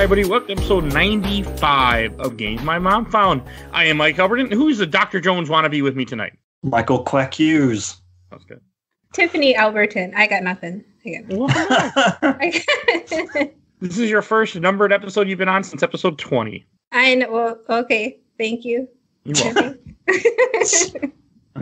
everybody. Welcome to episode 95 of GamesMyMomFound. I am Mike Albertin. Who's the Dr. Jones wannabe with me tonight? Michael Quack Hughes. That's good. Tiffany Albertin. I got nothing. This is your first numbered episode you've been on since episode 20. I know. Well, okay. Thank you. You're welcome.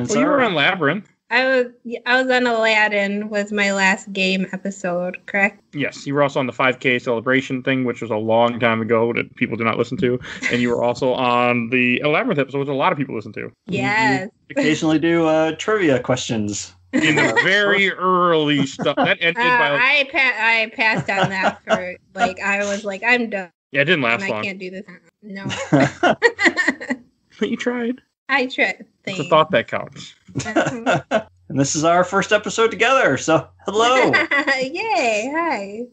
You were on Labyrinth. I was on Aladdin was my last game episode, correct? Yes, you were also on the 5K celebration thing, which was a long time ago that people do not listen to. And you were also on the Labyrinth episode, which a lot of people listen to. Yes. You occasionally do trivia questions. In the very early stuff. That ended by I passed on that for, I was like, I'm done. Yeah, it didn't last long. I can't do this. No. But you tried. I tried. It's a thought that counts. And this is our first episode together, so hello. Yay, hi.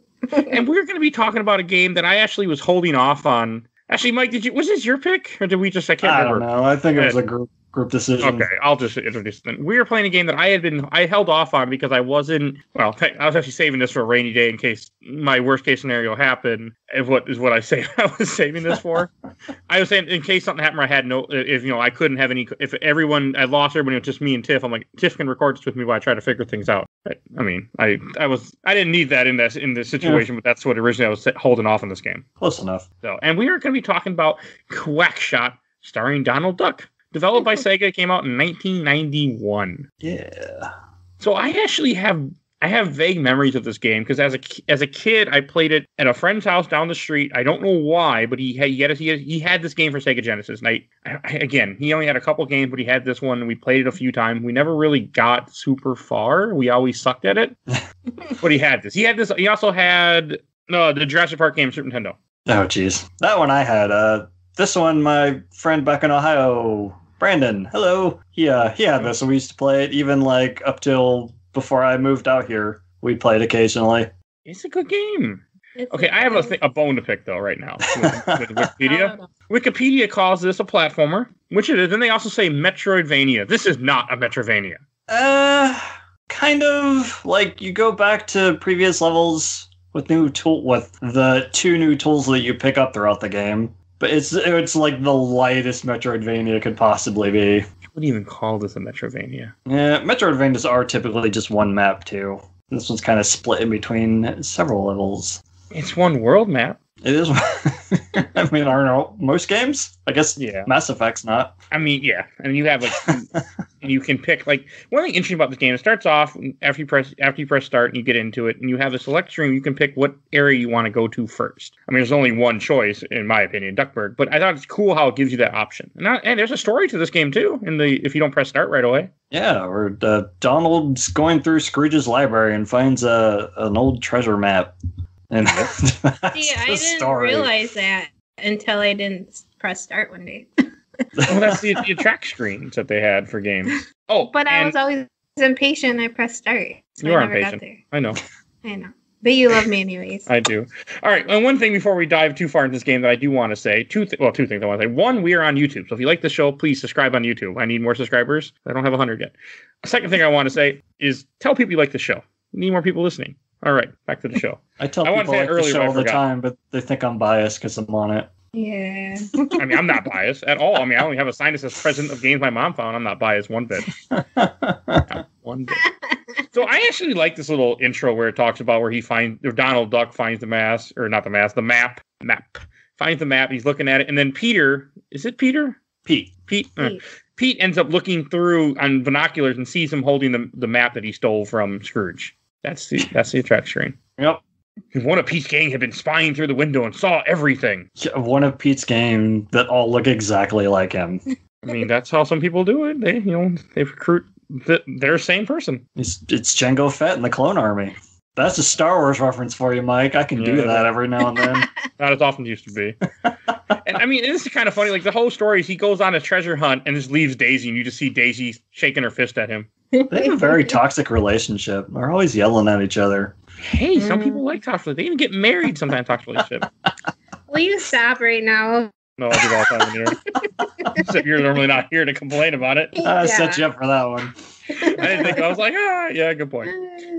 And we're going to be talking about a game that I actually was holding off on. Actually, Mike, was this your pick? Or did we just, I can't remember. I don't know. I think it was a group decision. Okay, I'll just introduce it. We were playing a game that I held off on because I was actually saving this for a rainy day in case my worst case scenario happened. Is what I say I was saving this for. I was saying in case something happened, I had I couldn't have any, if I lost everybody, it was just me and Tiff. I'm like, Tiff can record this with me while I try to figure things out. I mean, I didn't need that in this situation, but that's what originally I was holding off on this game. Close enough. So, and we are going to be talking about Quack Shot, starring Donald Duck. Developed by Sega, came out in 1991. Yeah. So I actually have vague memories of this game because as a kid I played it at a friend's house down the street. I don't know why, but he had this game for Sega Gensis. And he only had a couple games, but he had this one. And we played it a few times. We never really got super far. We always sucked at it. But he had this. He also had the Jurassic Park game, Super Nintendo. Oh, jeez. That one I had. This one, my friend back in Ohio, Brandon, hello. He had this, and we used to play it even up till before I moved out here. We played occasionally. It's a good game. Okay, I have a bone to pick though right now with Wikipedia. Wikipedia calls this a platformer, which it is, and they also say Metroidvania. This is not a Metroidvania. Kind of you go back to previous levels with the two new tools that you pick up throughout the game. But it's like the lightest Metroidvania could possibly be. I wouldn't even call this a Metroidvania. Yeah, Metroidvanias are typically just one map, too. This one's kind of split in between several levels. It's one world map. It is. I mean, I don't know. Most games? I guess Mass Effect's not. I mean, yeah. And you have you can pick one thing interesting about this game. It starts off after you press start and you get into it, and you have a select screen. You can pick what area you want to go to first. I mean, there's only one choice in my opinion, Duckberg. But I thought it's cool how it gives you that option. And there's a story to this game too. If you don't press start right away. Yeah, or Donald's going through Scrooge's library and finds an old treasure map. And see, I didn't realize that until I didn't press start one day. Well, that's the track screens that they had for games. Oh, but I was always impatient. I pressed start. So you are I never impatient. got there. I know. But you love me anyways. I do. All right. And one thing before we dive too far into this game that I do want to say, two things I want to say. One, we are on YouTube. So if you like the show, please subscribe on YouTube. I need more subscribers. I don't have 100 yet. The second thing I want to say is tell people you like the show. We need more people listening. All right, back to the show. I tell people I like the show all the time, but they think I'm biased because I'm on it. Yeah. I mean, I'm not biased at all. I mean, I only have a sign that says president of GamesMyMomFound. I'm not biased one bit. Not one bit. So I actually like this little intro where it talks about where Donald Duck finds the map. Finds the map, he's looking at it, and then Peter, is it Peter? Pete. Pete ends up looking through on binoculars and sees him holding the map that he stole from Scrooge. That's the track screen. Yep. One of Pete's gang had been spying through the window and saw everything. One of Pete's gang that all look exactly like him. I mean, that's how some people do it. They recruit their same person. It's Jango Fett in the Clone Army. That's a Star Wars reference for you, Mike. I can do that every now and then. Not as often as it used to be. And I mean, this is kind of funny. The whole story is he goes on a treasure hunt and just leaves Daisy, and you just see Daisy shaking her fist at him. They have a very toxic relationship. They're always yelling at each other. Hey, some people like toxic. They even get married sometimes. Toxic relationship. Will you stop right now? No, I'll do all the time in here. Except you're normally not here to complain about it. I set you up for that one. I didn't think. I was like, yeah, good point.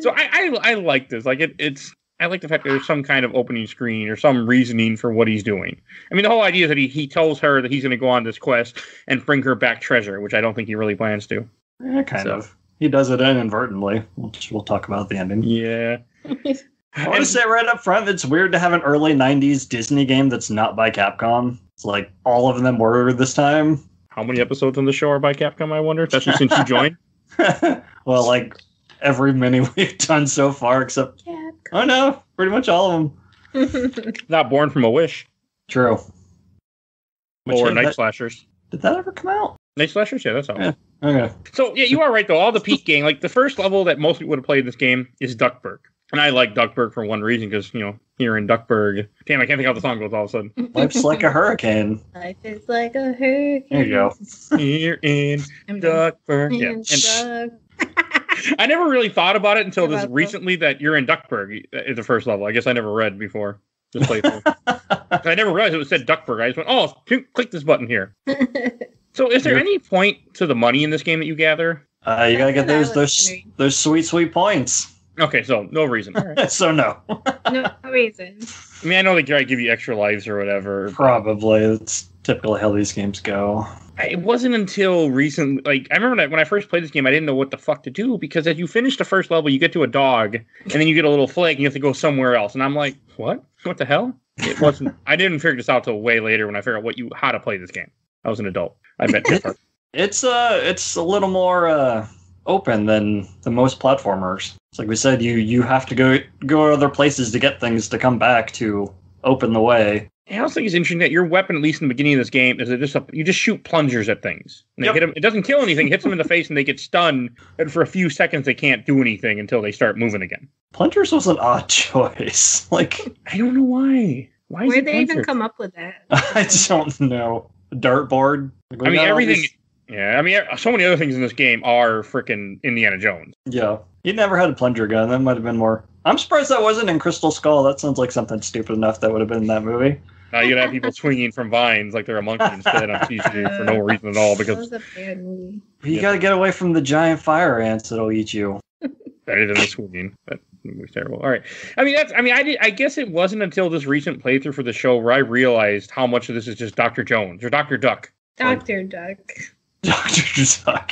So I like this. It's I like the fact that there's some kind of opening screen or some reasoning for what he's doing. I mean, the whole idea is that he tells her that he's going to go on this quest and bring her back treasure, which I don't think he really plans to. Yeah, kind of. He does it inadvertently, which we'll talk about at the ending. Yeah. I want to say right up front, it's weird to have an early 90s Disney game that's not by Capcom. It's like all of them were this time. How many episodes on the show are by Capcom, I wonder? Especially since you joined? Well, like every mini we've done so far, except... Capcom. Oh no, pretty much all of them. Not Born from a Wish. True. Or Night Slashers. Did that ever come out? Night Slashers? Yeah, that's all. Yeah. Okay. So, yeah, you are right, though. All the Peak gang, like, the first level that most people would have played in this game is Duckberg. And I like Duckberg for one reason, because, you know, here in Duckberg... Damn, I can't think how the song goes all of a sudden. Life's like a hurricane. Life is like a hurricane. There you go. Here in Duckberg. Yeah. And I never really thought about it until this recently that you're in Duckberg is the first level. I guess I never read before this playthrough. I never realized it said Duckberg. I just went, oh, click this button here. So is there any point to the money in this game that you gather? You gotta get those sweet points. Okay, so no reason. All right. So no. No reason. I mean, I know they try to give you extra lives or whatever. Probably. It's typically how these games go. It wasn't until recently, like, I remember that when I first played this game, I didn't know what the fuck to do, because as you finish the first level, you get to a dog, and then you get a little flag, and you have to go somewhere else. And I'm like, what? What the hell? It wasn't, I didn't figure this out till way later when I figured out how to play this game. I was an adult. I bet it's a little more open than most platformers. It's like we said, you have to go other places to get things to come back to open the way. I also think it's interesting that your weapon, at least in the beginning of this game, is you just shoot plungers at things. And they hit them. It doesn't kill anything. It hits them in the face, and they get stunned. And for a few seconds, they can't do anything until they start moving again. Plungers was an odd choice. Like, I don't know why. Where'd they even come up with that? I don't know. Dartboard. I mean, everything. Yeah, I mean, so many other things in this game are freaking Indiana Jones. Yeah. You never had a plunger gun. That might have been more. I'm surprised that wasn't in Crystal Skull. That sounds like something stupid enough that would have been in that movie. You'd have people swinging from vines like they're a monkey instead on CG for no reason at all. Because that was a bad movie. You got to get away from the giant fire ants that'll eat you. Better than the swinging. That movie's terrible. All right. I guess it wasn't until this recent playthrough for the show where I realized how much of this is just Dr. Jones or Dr. Duck. Dr. Duck. Dr. Duck.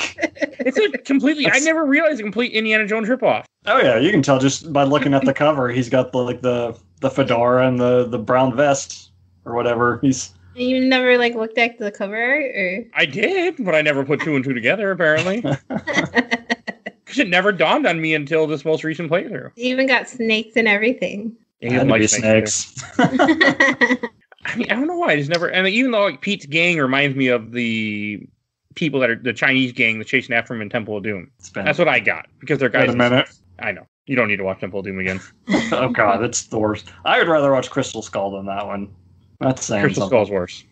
It's a completely. I never realized a complete Indiana Jones ripoff. Oh yeah, you can tell just by looking at the cover. He's got the fedora and the brown vest or whatever. You never looked at the cover art, or? I did, but I never put two and two together. Apparently, because it never dawned on me until this most recent playthrough. You even got snakes and everything. Yeah, like snakes. I mean, I don't know why. I just never. I mean, even though Pete's gang reminds me of the people that are the Chinese gang that's chasing after him in Temple of Doom. That's what I got because they're guys. Wait a minute. I know. You don't need to watch Temple of Doom again. Oh god, that's the worst. I would rather watch Crystal Skull than that one. That's saying Crystal Skull's worse.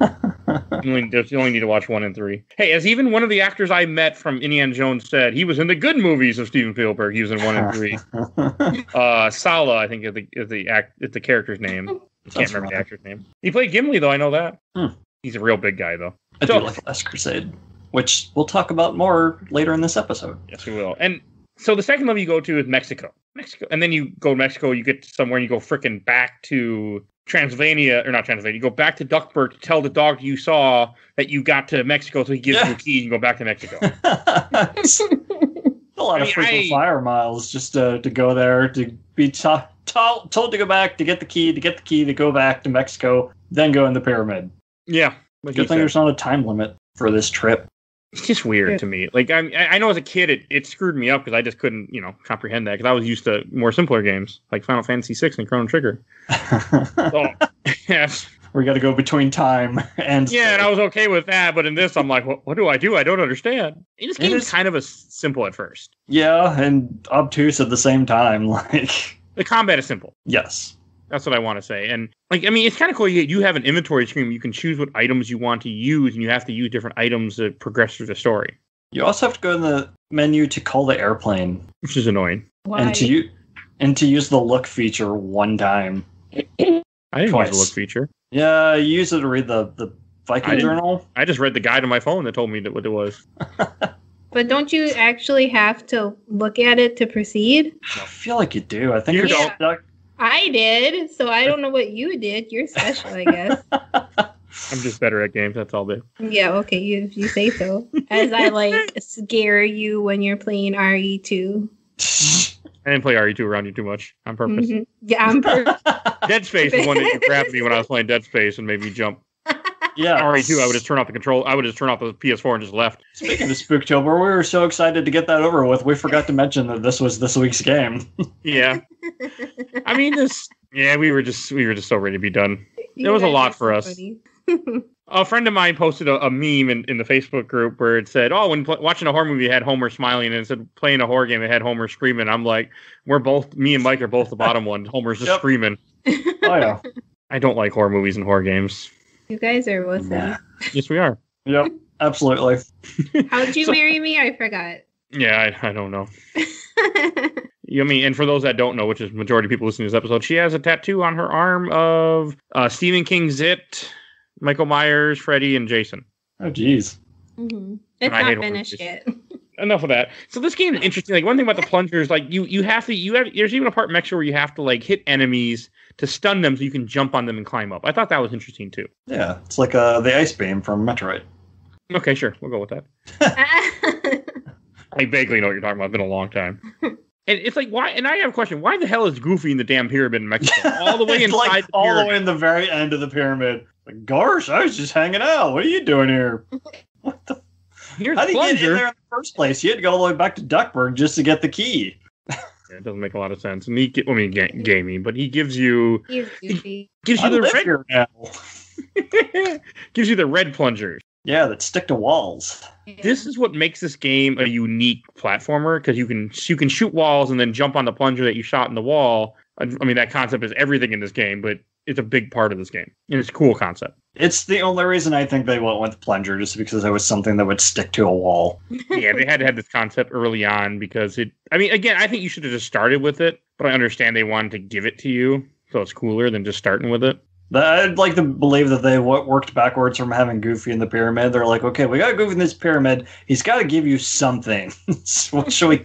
You only need to watch 1 and 3. Hey, as even one of the actors I met from Indiana Jones said, he was in the good movies of Steven Spielberg. He was in 1 and 3. Sala, I think, is the character's name. I can't remember the actor's name. He played Gimli, though. I know that. He's a real big guy, though. I do like Last Crusade, which we'll talk about more later in this episode. Yes, we will. And so the second level you go to is Mexico. And then you go to Mexico, you get to somewhere, and you go frickin' back to Transylvania, or not Transylvania, you go back to Duckberg to tell the dog you saw that you got to Mexico, so he gives you a key and you go back to Mexico. A lot of freaking flyer miles just to go there, to be told to go back, to get the key, to go back to Mexico, then go in the pyramid. Yeah. Good thing there's not a time limit for this trip. It's just weird to me. Like, I know as a kid it screwed me up because I just couldn't, comprehend that because I was used to more simpler games like Final Fantasy VI and Chrono Trigger. Yes. We got to go between time and... Yeah, and I was okay with that, but in this I'm like, what do? I don't understand. This game is kind of simple at first. Yeah, and obtuse at the same time. Like, the combat is simple. Yes. That's what I want to say. And, it's kind of cool. You have an inventory screen where you can choose what items you want to use, and you have to use different items to progress through the story. You also have to go in the menu to call the airplane. Which is annoying. Why? And to use the look feature one time. I didn't use the look feature. Yeah, you use it to read the Viking Journal. I just read the guide on my phone that told me what it was. But don't you actually have to look at it to proceed? I feel like you do. I think I did, so I don't know what you did. You're special, I guess. I'm just better at games. That's all, babe. Yeah, okay, you say so. As I scare you when you're playing RE2. I didn't play RE2 around you too much on purpose. Mm-hmm. Yeah, on purpose. Dead Space is one that you grabbed me when I was playing Dead Space and made me jump. Yeah. RE2, I would just turn off the control. I would just turn off the PS4 and just left. Speaking of Spooktober, we were so excited to get that over with. We forgot to mention that this was this week's game. Yeah. I mean, we were just so ready to be done. It was a lot for us. A friend of mine posted a meme in the Facebook group where it said, "Oh, when watching a horror movie, it had Homer smiling, and it said playing a horror game, it had Homer screaming." I'm like, me and Mike are both the bottom one. Homer's just screaming. Oh yeah. I don't like horror movies and horror games. You guys are wussy. Yes, we are. Yep, absolutely. How'd you marry me? I forgot. Yeah, I don't know. I mean, and for those that don't know, which is majority of people listening to this episode, she has a tattoo on her arm of Stephen King's It, Michael Myers, Freddy, and Jason. Oh, geez. Mm-hmm. It's not finished yet. Enough of that. So this game is interesting. Like, one thing about the plungers, like you have there's even a part in Mexico where you have to like hit enemies to stun them so you can jump on them and climb up. I thought that was interesting too. Yeah, it's like the ice beam from Metroid. Okay, sure. We'll go with that. I vaguely know what you're talking about. It's been a long time. And it's like, why? And I have a question. Why the hell is Goofy in the damn pyramid in Mexico? All the way inside like, the pyramid. all the way in the very end of the pyramid. Like, gosh, I was just hanging out. What are you doing here? What the? How did you get in there in the first place? You had to go all the way back to Duckberg just to get the key. Yeah, it doesn't make a lot of sense. And gaming, but he gives you... He gives you the red... gives you the red plungers. Yeah, that stick to walls. Yeah. This is what makes this game a unique platformer, because you can shoot walls and then jump on the plunger that you shot in the wall. I mean, that concept is everything in this game, but it's a big part of this game. And it's a cool concept. It's the only reason I think they went with the plunger, just because it was something that would stick to a wall. Yeah, they had to have this concept early on because I think you should have just started with it, but I understand they wanted to give it to you, so it's cooler than just starting with it. I'd like to believe that they worked backwards from having Goofy in the pyramid. They're like, okay, we got Goofy in this pyramid. He's got to give you something. What should we...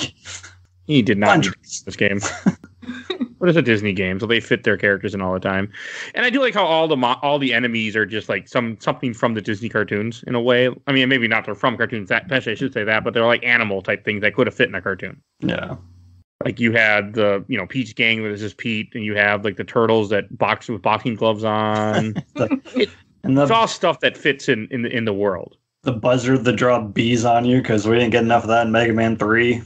He did not need this game. But it's a Disney game, so they fit their characters in all the time. And I do like how all the enemies are just like something from the Disney cartoons in a way. I mean, maybe not they're from cartoons. Actually, I should say that, but they're like animal type things that could have fit in a cartoon. Yeah. Like you had the Pete's gang, where this is Pete, and you have like the turtles that box with boxing gloves on. It's all stuff that fits in the world. The buzzard that dropped bees on you, because we didn't get enough of that in Mega Man 3.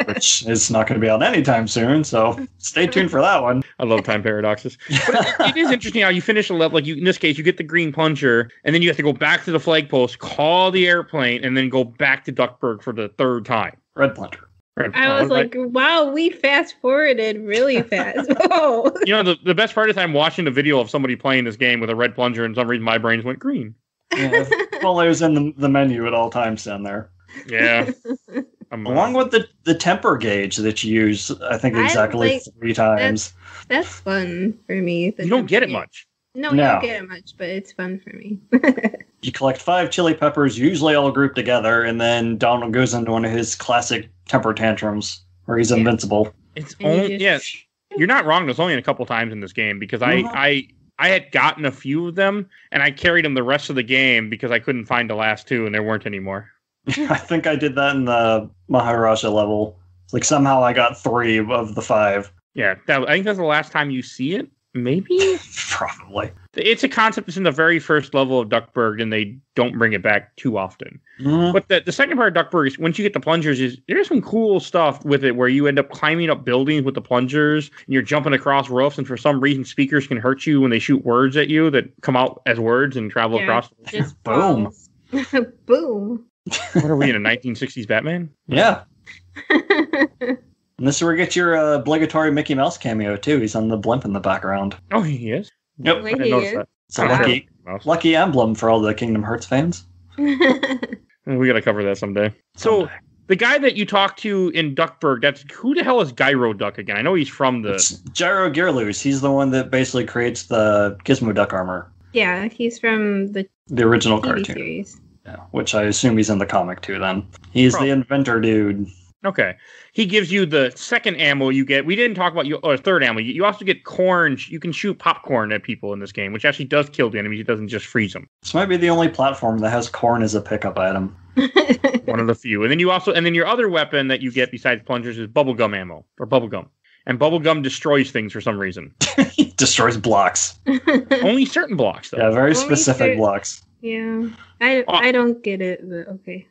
Which is not going to be out anytime soon, so stay tuned for that one. I love time paradoxes. But it is interesting how you finish a level. Like in this case, you get the green plunger, and then you have to go back to the flagpost, call the airplane, and then go back to Duckberg for the third time. Red plunger. I was like, wow, we fast forwarded really fast. Whoa. The best part is I'm watching the video of somebody playing this game with a red plunger, and for some reason my brains went green. Yeah, well, it was in the menu at all times down there. Yeah. Along with the temper gauge that you use, I think exactly 3 times. That's fun for me. You don't get it much. No, you don't get it much, but it's fun for me. You collect 5 chili peppers, usually all grouped together, and then Donald goes into one of his classic temper tantrums where he's invincible. It's only you're not wrong. There's only a couple times in this game because I had gotten a few of them and I carried them the rest of the game because I couldn't find the last 2 and there weren't any more. I think I did that in the Maharaja level. Like somehow I got 3 of the 5. Yeah, I think that's the last time you see it. Maybe? Probably. It's a concept that's in the very first level of Duckberg, and they don't bring it back too often. Mm-hmm. But the second part of Duckberg is, once you get the plungers, there's some cool stuff with it where you end up climbing up buildings with the plungers, and you're jumping across roofs, and for some reason speakers can hurt you when they shoot words at you that come out as words and travel across. Boom. Boom. What are we in, a 1960s Batman? Yeah. And this is where you get your obligatory Mickey Mouse cameo, too. He's on the blimp in the background. Oh, he is? Yep. I didn't notice that. It's a lucky emblem for all the Kingdom Hearts fans. We got to cover that someday. So, the guy that you talked to in Duckberg, who the hell is Gyro Duck again? I know he's from It's Gyro Gearloose. He's the one that basically creates the Gizmo Duck armor. Yeah, he's from the original TV cartoon series. Yeah, which I assume he's in the comic, too, then. He's the inventor dude. Okay. He gives you the second ammo you get. We didn't talk about third ammo. You also get corn. You can shoot popcorn at people in this game, which actually does kill the enemies. It doesn't just freeze them. This might be the only platform that has corn as a pickup item. One of the few. And then your other weapon that you get besides plungers is bubblegum ammo or bubblegum. And bubblegum destroys things for some reason. Destroys blocks. Only certain blocks, though. Yeah, very specific blocks. Yeah. I don't get it, but okay.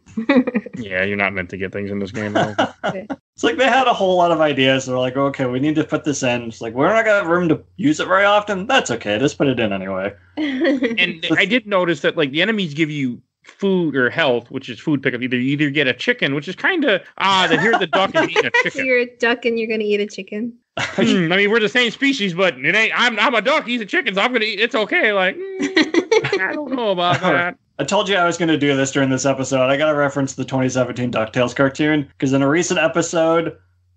Yeah, you're not meant to get things in this game. Okay. It's like they had a whole lot of ideas. They're like, okay, we need to put this in. It's like, we're not going to have room to use it very often. That's okay. Just put it in anyway. And I did notice that like the enemies give you food or health, which is food pickup. You either get a chicken, which is kind of odd that here's the duck is eating a chicken. So you're a duck and you're going to eat a chicken? I mean, we're the same species, but it ain't. I'm a duck. He's a chicken, so I'm gonna eat. It's okay. Like, I don't know about that. I told you I was going to do this during this episode. I got to reference the 2017 DuckTales cartoon because in a recent episode,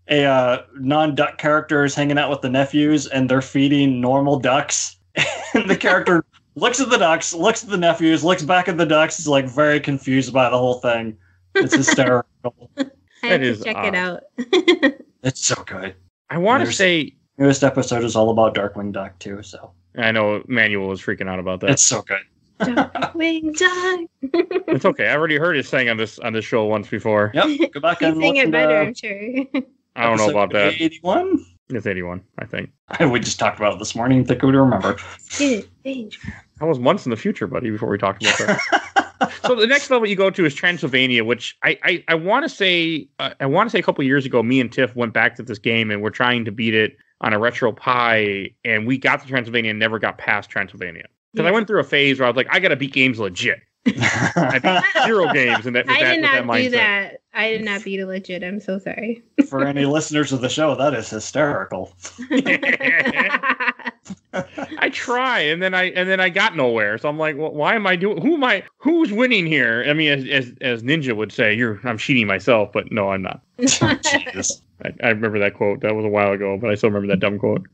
a non-duck character is hanging out with the nephews and they're feeding normal ducks. And the character looks at the ducks, looks at the nephews, looks back at the ducks. Is like very confused by the whole thing. It's hysterical. I have to check it out. It's so good. I want to say newest episode is all about Darkwing Duck too. So I know Manuel was freaking out about that. It's so good. Darkwing Duck. It's okay. I already heard it sang on this show once before. Yep. Go back and sing listen it better, to I'm sure. I don't know about that. 81. It's 81, I think. We just talked about it this morning. Think we would remember. Danger. That was months in the future, buddy. Before we talked about that. So the next level you go to is Transylvania, which I want to say a couple of years ago, me and Tiff went back to this game and we're trying to beat it on a Retro Pi, and we got to Transylvania and never got past Transylvania. Because I went through a phase where I was like, I got to beat games legit. I beat 0 games, and I did not do that. I did not beat it legit. I'm so sorry. For any listeners of the show, that is hysterical. I try, and then I got nowhere. So I'm like, well, why am I doing? Who's winning here? I mean, as Ninja would say, I'm cheating myself, but no, I'm not. Jesus. I remember that quote. That was a while ago, but I still remember that dumb quote.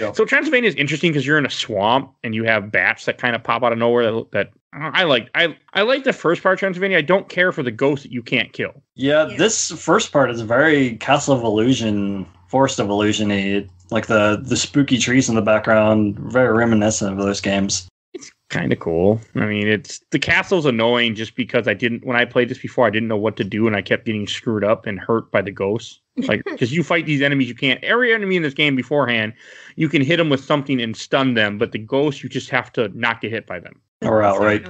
Yep. So Transylvania is interesting because you're in a swamp and you have bats that kind of pop out of nowhere. That I like. I like the first part of Transylvania. I don't care for the ghosts that you can't kill. Yeah, this first part is very Castle of Illusion, Forest of Illusion-y. Like the spooky trees in the background, very reminiscent of those games. It's kind of cool. I mean, the castle's annoying just because when I played this before, I didn't know what to do and I kept getting screwed up and hurt by the ghosts. Like, because you fight these enemies, every enemy in this game beforehand, you can hit them with something and stun them, but the ghosts, you just have to not get hit by them. Or outright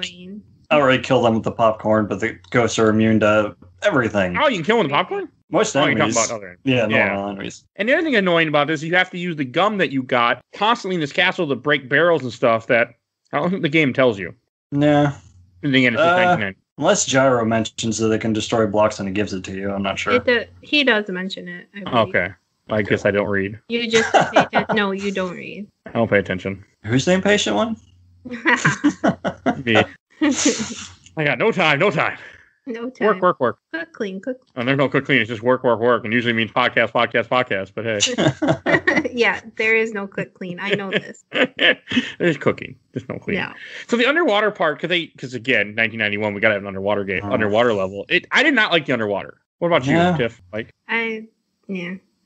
kill them with the popcorn, but the ghosts are immune to everything. Oh, you can kill them with the popcorn? Most enemies. You're talking about other enemies. Yeah, normal enemies. And the other thing annoying about this is you have to use the gum that you got constantly in this castle to break barrels and stuff that I don't think the game tells you. Nah. And again, it's just 1990. Unless Gyro mentions that it can destroy blocks and he gives it to you. I'm not sure. He does mention it. Okay. I guess I don't read. You just pay attention. No, you don't read. I don't pay attention. Who's the impatient one? Me. I got no time. No time. Work. Cook, clean. Oh, there's no cook, clean. It's just work. And usually means podcast. But hey. Yeah, there is no cook, clean. I know this. There's cooking. There's no clean. Yeah. So the underwater part, because again, 1991, we got to have an underwater game, underwater level. I did not like the underwater. What about you, Tiff? Like?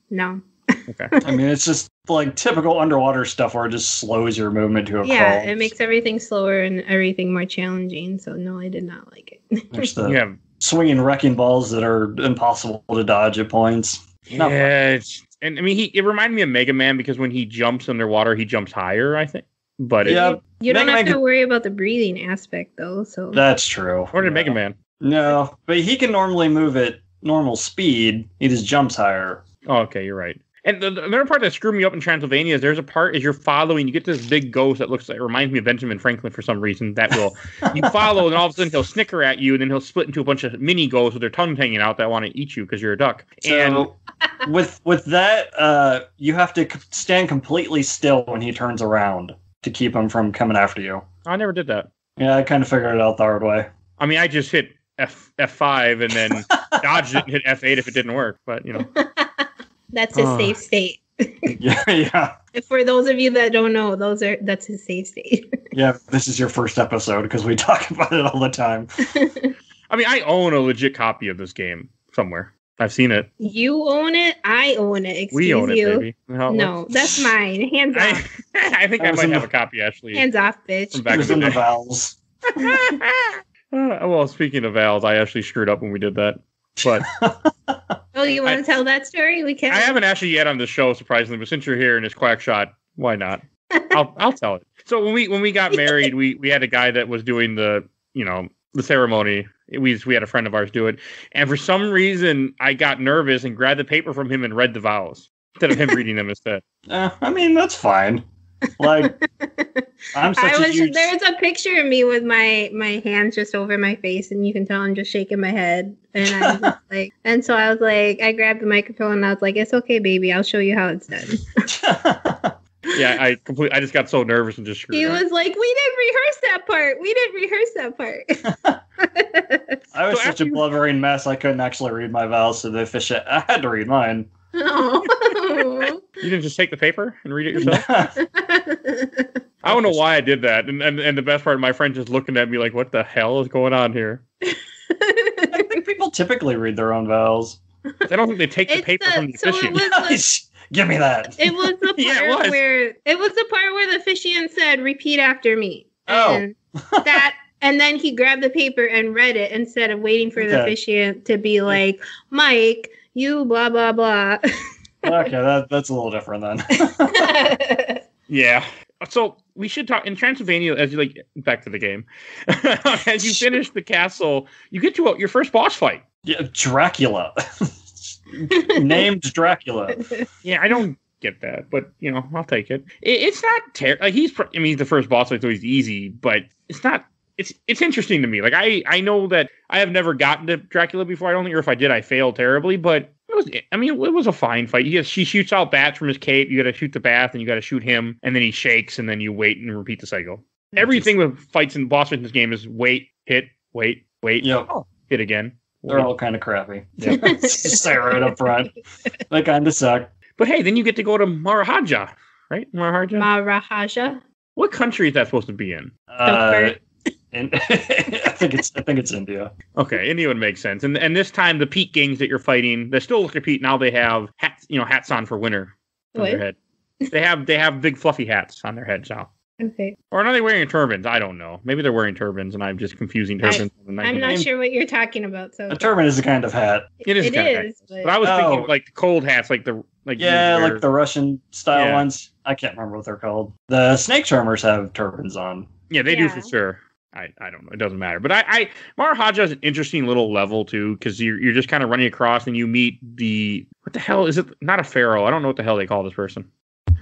No. Okay. I mean, it's just like typical underwater stuff where it just slows your movement to a crawl. Yeah, it makes everything slower and everything more challenging. So no, I did not like it. There's the swinging wrecking balls that are impossible to dodge at points. Yeah, and I mean, it reminded me of Mega Man because when he jumps underwater, he jumps higher, I think. But you don't have to worry about the breathing aspect, though. So that's true. Or did Mega Man? No, but he can normally move at normal speed. He just jumps higher. Oh, okay, you're right. And the other part that screwed me up in Transylvania is there's a part as you're following, you get this big ghost that reminds me of Benjamin Franklin for some reason. That you follow, and all of a sudden he'll snicker at you, and then he'll split into a bunch of mini ghosts with their tongues hanging out that want to eat you because you're a duck. So with that, you have to stand completely still when he turns around to keep him from coming after you. I never did that. Yeah, I kind of figured it out the hard way. I mean, I just hit F5 and then dodged it and hit F8 if it didn't work, but you know. That's his safe state. Yeah. For those of you that don't know, that's his safe state. Yeah, this is your first episode because we talk about it all the time. I mean, I own a legit copy of this game somewhere. I've seen it. You own it. I own it. Excuse we own you. it, baby. No, that's mine. Hands off. I think I might have a copy, actually. Hands off, bitch. From back in the vowels. Well, speaking of vowels, I actually screwed up when we did that. But oh, you want to tell that story? We can. I haven't actually yet on the show, surprisingly, but since you're here in this quack shot, why not? I'll tell it. So when we got married, we had a guy that was doing the ceremony. We had a friend of ours do it, and for some reason I got nervous and grabbed the paper from him and read the vows instead of him reading them instead. I mean, that's fine. Like, There's a picture of me with my hands just over my face, and you can tell I'm just shaking my head. And I was just like, and so I was like, I grabbed the microphone and I was like, "It's okay, baby. I'll show you how it's done." Yeah, I just got so nervous and just screwed He up. was like, "We didn't rehearse that part. I was such a blubbering mess. I couldn't actually read my vows to the officiant. I had to read mine. Oh. You didn't just take the paper and read it yourself? I don't know why I did that. And the best part, my friend just looking at me like, what the hell is going on here? I think people typically read their own vows. I don't think they take the paper from the officiant. Give me that. It was the part where the officiant said, "Repeat after me." And and then he grabbed the paper and read it instead of waiting for the officiant to be like, "Mike, you blah blah blah." Okay, that's a little different then. Yeah. So we should talk in Transylvania as you back to the game. As you finish the castle, you get to your first boss fight. Yeah, Dracula. Named Dracula. Yeah, I don't get that, but I'll take it. It's not terrible. He's the first boss fight, so he's easy, but it's not. It's interesting to me. Like I know that I have never gotten to Dracula before. I don't think, or if I did, I failed terribly. But it was a fine fight. She shoots out bats from his cape. You got to shoot the bat, and you got to shoot him, and then he shakes, and then you wait and repeat the cycle. Everything with fights and boss fights in this game is wait, hit, wait, yep. Hit again. They're all kind of crappy. Yep. Say right up front. They kind of suck. But hey, then you get to go to Maharaja, right? Maharaja. What country is that supposed to be in? I think it's India. Okay, India would make sense. And this time the peat gangs that you're fighting, they still look at peat. Now they have hats on for winter on their head. They have big fluffy hats on their heads now. Okay. Or are they wearing turbans? I don't know. Maybe they're wearing turbans, and I'm just confusing turbans. I'm not sure what you're talking about. So a turban is a kind of hat. It is. But I was thinking like the cold hats, like the Russian style ones. I can't remember what they're called. The snake charmers have turbans on. Yeah, they do for sure. I don't know. It doesn't matter. But Maharaja is an interesting little level too, because you're just kind of running across and you meet what the hell is it? Not a pharaoh. I don't know what the hell they call this person.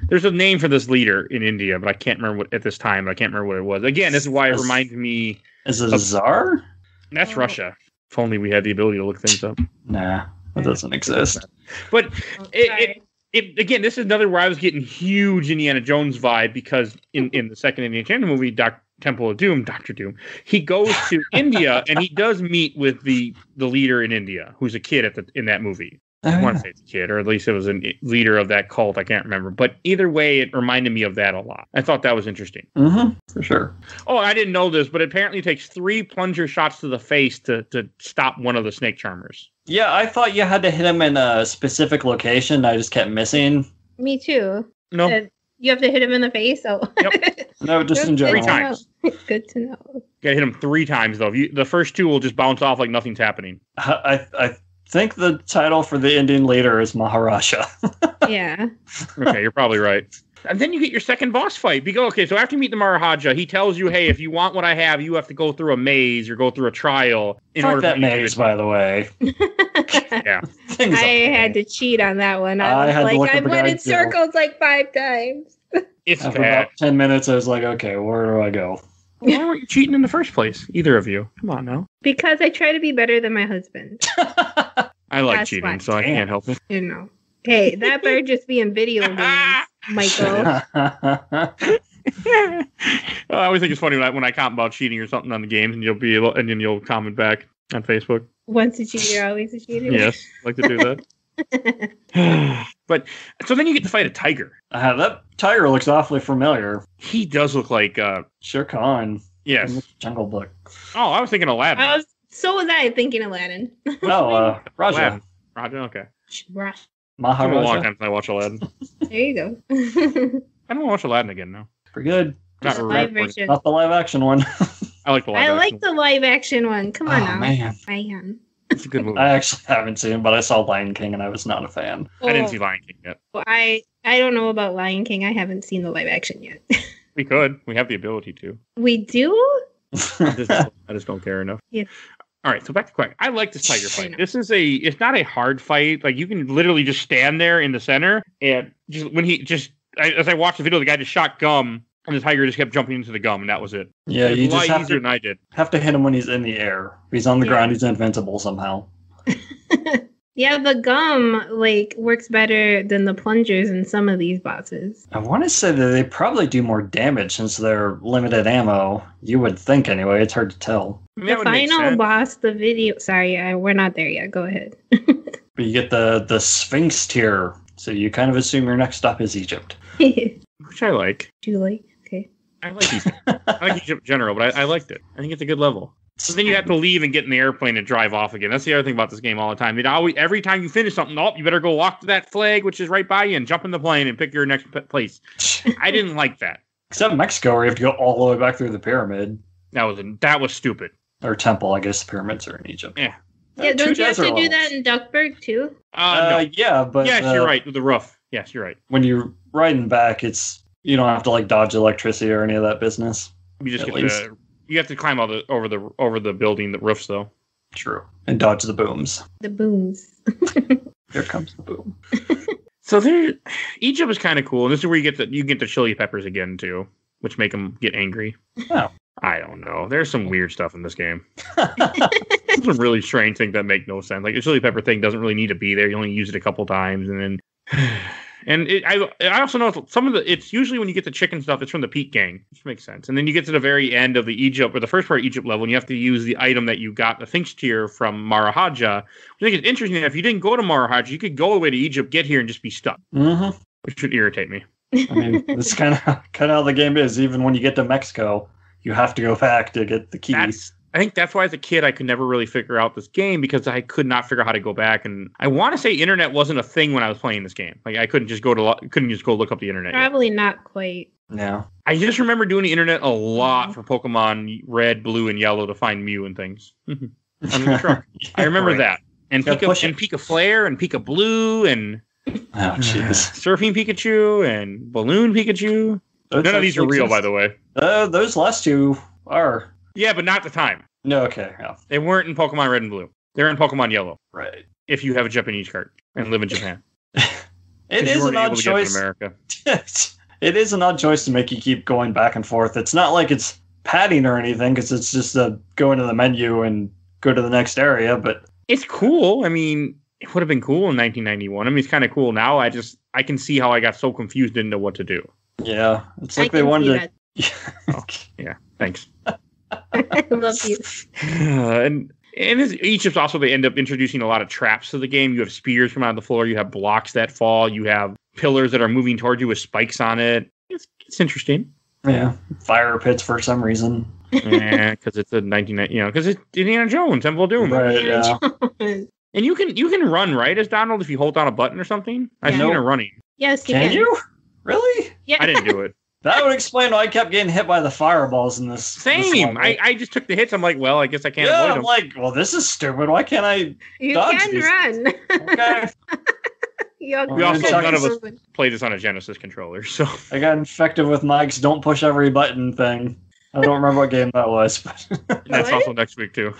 There's a name for this leader in India, but I can't remember what at this time. I can't remember what it was. Again, this is why it reminds me. Is it a czar? That's Russia. If only we had the ability to look things up. Nah, that doesn't exist. But again, this is another where I was getting huge Indiana Jones vibe, because in the second Indiana Jones movie, Temple of Doom, Dr. Doom, he goes to India and he does meet with the leader in India, who's a kid in that movie. I want to say it's a kid, or at least it was a leader of that cult. I can't remember. But either way, it reminded me of that a lot. I thought that was interesting. Mm-hmm, for sure. Oh, I didn't know this, but it apparently takes 3 plunger shots to the face to stop one of the snake charmers. Yeah, I thought you had to hit him in a specific location. I just kept missing. Me too. No. You have to hit him in the face? Oh. Yep. No, just in general. 3 times. Good to know. You gotta hit him 3 times, though. The first 2 will just bounce off like nothing's happening. I think the title for the Indian leader is Maharaja. Yeah. Okay, you're probably right. And then you get your second boss fight. So after you meet the Maharaja, he tells you, hey, if you want what I have, you have to go through a maze or go through a trial. Fuck that maze, by the way. Yeah. I had to cheat on that one. I went in circles like 5 times. It's After about 10 minutes, I was like, okay, where do I go? Why weren't you cheating in the first place? Either of you. Come on now. Because I try to be better than my husband. I like cheating, so I can't help it. Hey, that better just be in video games, Michael. I always think it's funny when I comment about cheating or something on the games, and you'll comment back on Facebook. Once a cheater, always a cheater. Yes, I like to do that. But so then you get to fight a tiger. That tiger looks awfully familiar. He does look like Shere Khan. Yes. From Jungle Book. Oh, I was thinking Aladdin. So was I thinking Aladdin. No, Raja. Aladdin. Roger, okay. Rush. It's been a long Maharaja. time since I watched Aladdin. There you go. I don't want to watch Aladdin again now. Pretty good. Not The really. live version. Not the live action one. I like the live I action. like the live action one. Come on Oh, now. man. Man. It's a good movie. I actually haven't seen it, but I saw Lion King and I was not a fan. I didn't see Lion King yet. Well, I don't know about Lion King. I haven't seen the live action yet. We could. We have the ability to. We do? I just don't care enough. Yeah. All right, so back to Quack. I like this tiger fight. know. It's not a hard fight. Like, you can literally just stand there in the center, and as I watched the video, the guy just shot gum, and the tiger just kept jumping into the gum, and that was it. Yeah, It was you a lot just have easier to, than I did. have to hit him when he's in the air. If he's on the ground, he's invincible somehow. Yeah, the gum works better than the plungers in some of these bosses. I want to say that they probably do more damage since they're limited ammo. You would think anyway. It's hard to tell. I mean, that The would make final sense. boss, the video. Sorry, we're not there yet. Go ahead. But you get the Sphinx tier, so you kind of assume your next stop is Egypt. Which I like. Do you like? Okay. I like Egypt. I like Egypt in general, but I liked it. I think it's a good level. So then you have to leave and get in the airplane and drive off again. That's the other thing about this game all the time. Every time you finish something, you better go walk to that flag, which is right by you, and jump in the plane and pick your next place. I didn't like that. Except Mexico, where you have to go all the way back through the pyramid. That was stupid. Or temple, I guess the pyramids are in Egypt. Yeah. Yeah, don't you have to desert do that levels. in Duckberg too? No. Yeah, but Yes, you're right. With the roof. Yes, you're right. when you're riding back, you don't have to dodge electricity or any of that business. You just At get least. you have to climb over the building, the roofs, though. True. And dodge the booms. The booms. Here comes the boom. So Egypt is kind of cool, and this is where you get the chili peppers again too, which make them get angry. Oh. I don't know. There's some weird stuff in this game. Some really strange things that make no sense. Like the chili pepper thing doesn't really need to be there. You only use it a couple times, and then. I also know it's usually when you get the chicken stuff, it's from the Peak Gang, which makes sense. And then you get to the very end of the Egypt, or the first part of Egypt level, and you have to use the item that you got, the Things tier from Maharaja. I think it's interesting that if you didn't go to Maharaja, you could go all the way to Egypt, get here, and just be stuck, which would irritate me. I mean, that's kind of how the game is. Even when you get to Mexico, you have to go back to get the keys. I think that's why as a kid I could never really figure out this game because I could not figure out how to go back. And I want to say internet wasn't a thing when I was playing this game. Like I couldn't just go look up the internet. Probably not quite. Yeah. I just remember doing the internet a lot for Pokemon Red, Blue, and Yellow to find Mew and things. On the truck. I remember that. And Pika Flare and Pika Blue and Surfing Pikachu and Balloon Pikachu. None of these are real, by the way. Those last two are. Yeah, but not at the time. No, okay. Yeah. They weren't in Pokemon Red and Blue. They're in Pokemon Yellow. Right. If you have a Japanese card and live in Japan. It is an odd choice. America. It is an odd choice to make you keep going back and forth. It's not like it's padding or anything, because it's just go into the menu and go to the next area, but... It's cool. I mean, it would have been cool in 1991. I mean, it's kind of cool now. I can see how I got so confused, didn't know what to do. Yeah. It's like they wanted to... Oh, yeah, thanks. I love you. And Egypt's also, they end up introducing a lot of traps to the game. You have spears come out of the floor. You have blocks that fall. You have pillars that are moving towards you with spikes on it. It's interesting. Yeah. Fire pits for some reason. Yeah, because it's because it's Indiana Jones, Temple of Doom. Right, yeah. And you can run, right, as Donald, if you hold down a button or something? I've seen her running. Yes, you Can you? Really? Yeah. I didn't do it. That would explain why I kept getting hit by the fireballs in this. Same. I just took the hits. I'm like, well, I guess I can't avoid them. I'm like, well, this is stupid. Why can't I You dodge can these? run. Okay. We also, none of us played this on a Genesis controller, so. I got infected with Mike's don't push every button thing. I don't remember what game that was. But That's also next week, too.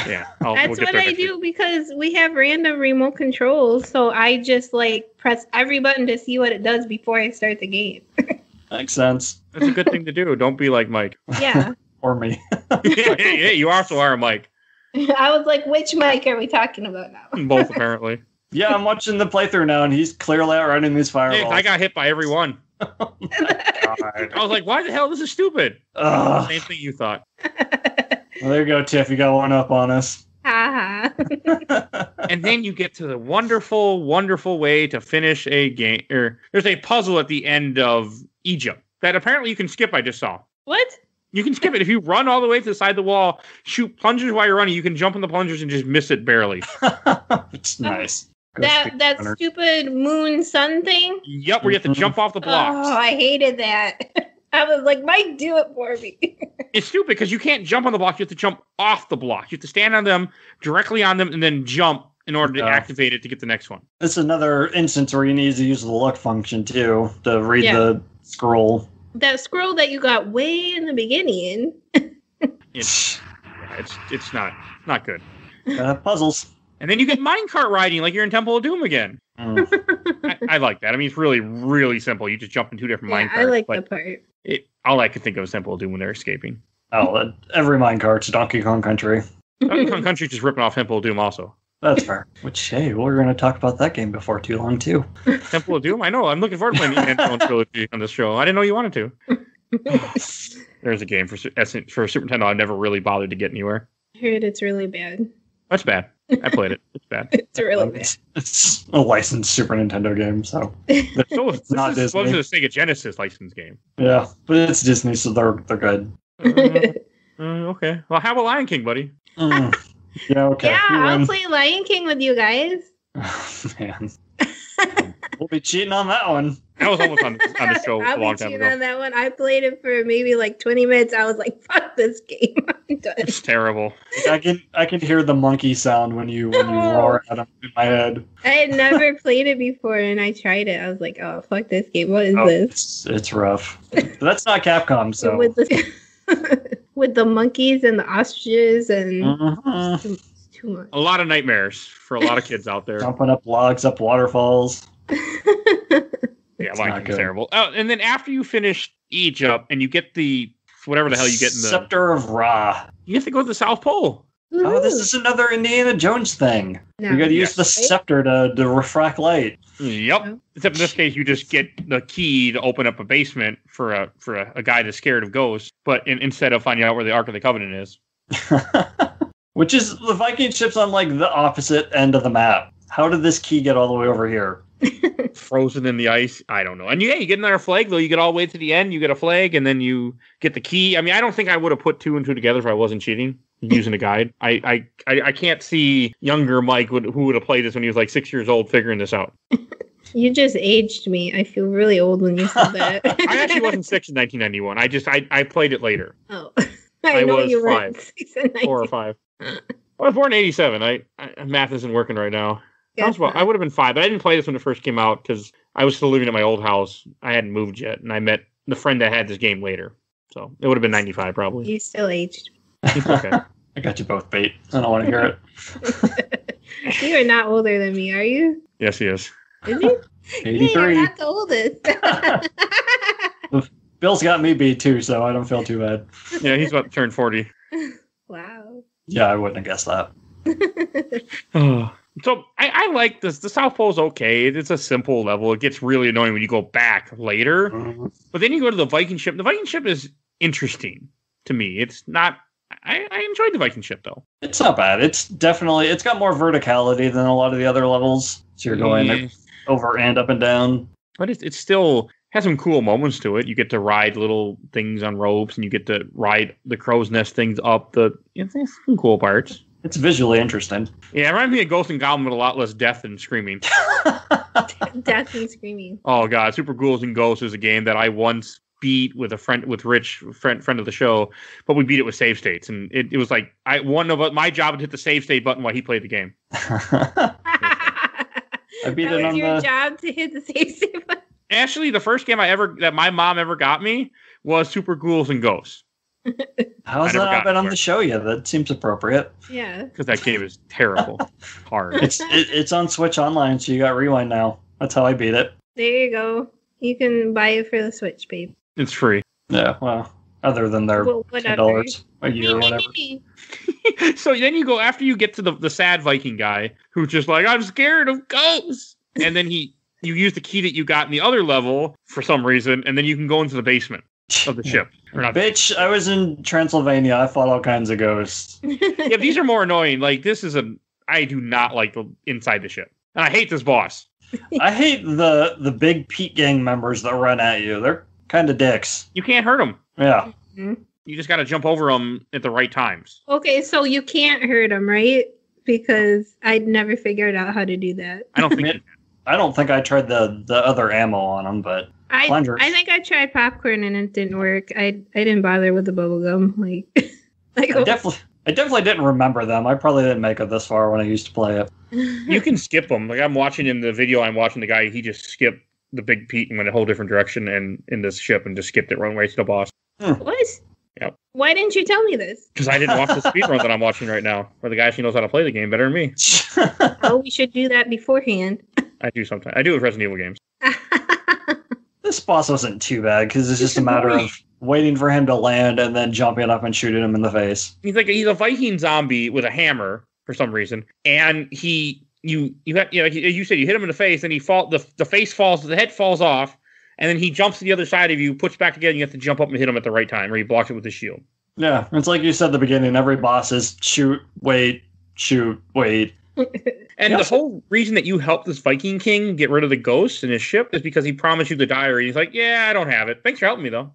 Yeah. That's what I do because we have random remote controls, so I just press every button to see what it does before I start the game. Makes sense. That's a good thing to do. Don't be like Mike. Yeah. Or me. Hey, you also are a Mike. I was like, which Mike are we talking about now? Both, apparently. Yeah, I'm watching the playthrough now, and he's clearly outrunning these fireballs. Hey, I got hit by every one. Oh my God. I was like, why the hell? This is stupid. Ugh. Same thing you thought. Well, there you go, Tiff. You got one up on us. And then you get to the wonderful, wonderful way to finish a game. There's a puzzle at the end of Egypt that apparently you can skip, I just saw. What? You can skip it. If you run all the way to the side of the wall, shoot plungers while you're running, you can jump in the plungers and just miss it barely. It's nice. That stupid moon sun thing? Yep, where you have to jump off the blocks. Oh, I hated that. I was like, Mike, do it for me. It's stupid because you can't jump on the block. You have to jump off the block. You have to stand on them, directly on them, and then jump in order to activate it to get the next one. This is another instance where you need to use the look function, too, to read the scroll. That scroll that you got way in the beginning. It's not good. Puzzles. And then you get minecart riding like you're in Temple of Doom again. I like that. I mean, it's really, really simple. You just jump in 2 different minecarts. I like the part. All I can think of is Temple of Doom when they're escaping. Oh, every minecart's Donkey Kong Country. Donkey Kong Country just ripping off Temple of Doom also. That's fair. Which, hey, we're going to talk about that game before too long, too. Temple of Doom? I know. I'm looking forward to playing the Nintendo trilogy on this show. I didn't know you wanted to. There's a game for Super Nintendo I've never really bothered to get anywhere. I heard it's really bad. That's bad. I played it. It's bad. It's really bad. It's a licensed Super Nintendo game, so. It's not Disney. It's supposed to be a Sega Gensis licensed game. Yeah, but it's Disney, so they're good. Okay. Well, how about Lion King, buddy? Yeah, okay. Yeah, I'll play Lion King with you guys. Oh, man. We'll be cheating on that one. That was almost on the show a long time ago. On that one. I played it for maybe like 20 minutes. I was like, fuck this game. I'm done. It's terrible. I can hear the monkey sound when you roar at him in my head. I had never played it before, and I tried it. I was like, oh, fuck this game. What is this? It's rough. But that's not Capcom, so. With the monkeys and the ostriches and it's too much. A lot of nightmares for a lot of kids out there. Jumping up logs, up waterfalls. Yeah, Lion King's terrible. Oh, and then after you finish Egypt and you get the whatever the hell you get in the Scepter of Ra, you have to go to the South Pole. Oh, this is another Indiana Jones thing. No. You got to use the scepter to refract light. Yep. No. Except in this case, you just get the key to open up a basement for a guy that's scared of ghosts. But instead of finding out where the Ark of the Covenant is, which is the Viking ship's on like the opposite end of the map. How did this key get all the way over here? Frozen in the ice. I don't know. And you get another flag though. You get all the way to the end. You get a flag, and then you get the key. I mean, I don't think I would have put 2 and 2 together if I wasn't cheating. Using a guide. I can't see younger Mike who would have played this when he was like 6 years old figuring this out. You just aged me. I feel really old when you said that. I actually wasn't 6 in 1991. I played it later. Oh. I know was you were 5. 6 in 4 or 5. I was born in 87. I math isn't working right now. I would have been 5, but I didn't play this when it first came out because I was still living at my old house. I hadn't moved yet, and I met the friend that had this game later. So it would have been 95 probably. You still aged. Okay. I got you both bait. I don't want to hear it. You are not older than me, are you? Yes, he is. Is he? 83. You're not the oldest. Bill's got me beat too, so I don't feel too bad. Yeah, he's about to turn 40. Wow. Yeah, I wouldn't have guessed that. So I like this. The South Pole's okay. It's a simple level. It gets really annoying when you go back later. Mm-hmm. But then you go to the Viking ship. The Viking ship is interesting to me. It's not... I enjoyed the Viking ship, though. It's not bad. It's got more verticality than a lot of the other levels. So you're going over and up and down. But it still has some cool moments to it. You get to ride little things on ropes, and you get to ride the crow's nest things up. It's some cool parts. It's visually interesting. Yeah, it reminds me of Ghost and Goblin with a lot less death and screaming. Death and screaming. Oh, God. Super Ghouls and Ghosts is a game that I once beat with a friend, with Rich, friend of the show, but we beat it with save states, and it was like my job to hit the save state button while he played the game. I beat it on your job to hit the save state button. Actually, the first game that my mom ever got me was Super Ghouls and Ghosts. How has that not been on the show yet? That seems appropriate. Yeah, because that game is terrible, hard. It's on Switch Online, so you got Rewind now. That's how I beat it. There you go. You can buy it for the Switch, babe. It's free. Yeah, well, other than their $10 a year or whatever. So then you go, after you get to the sad Viking guy, who's just like, I'm scared of ghosts. And then you use the key that you got in the other level for some reason, and then you can go into the basement of the ship. Bitch, I was in Transylvania. I fought all kinds of ghosts. Yeah, these are more annoying. Like, I do not like the inside the ship. And I hate this boss. I hate the big Pete gang members that run at you. They're kind of dicks. You can't hurt them. Yeah. Mm-hmm. You just got to jump over them at the right times. Okay, so you can't hurt them, right? Because I'd never figured out how to do that. I don't think. I don't think I tried the other ammo on them, but I think I tried popcorn and it didn't work. I didn't bother with the bubble gum. I definitely didn't remember them. I probably didn't make it this far when I used to play it. You can skip them. Like I'm watching in the video, I'm watching the guy. He just skipped the Big Pete and went a whole different direction and in this ship and just skipped it right away to the boss. What? Yep. Why didn't you tell me this? Because I didn't watch the speedrun that I'm watching right now, where the guy actually knows how to play the game better than me. Oh, we should do that beforehand. I do sometimes. I do with Resident Evil games. This boss wasn't too bad because it's just a matter of waiting for him to land and then jumping up and shooting him in the face. He's a Viking zombie with a hammer for some reason, and you said you hit him in the face, and the face falls, the head falls off, and then he jumps to the other side of you, puts back together, and you have to jump up and hit him at the right time, or he blocks it with his shield. Yeah, it's like you said at the beginning. Every boss is shoot, wait, shoot, wait. And the whole reason that you helped this Viking king get rid of the ghosts in his ship is because he promised you the diary. He's like, yeah, I don't have it. Thanks for helping me, though.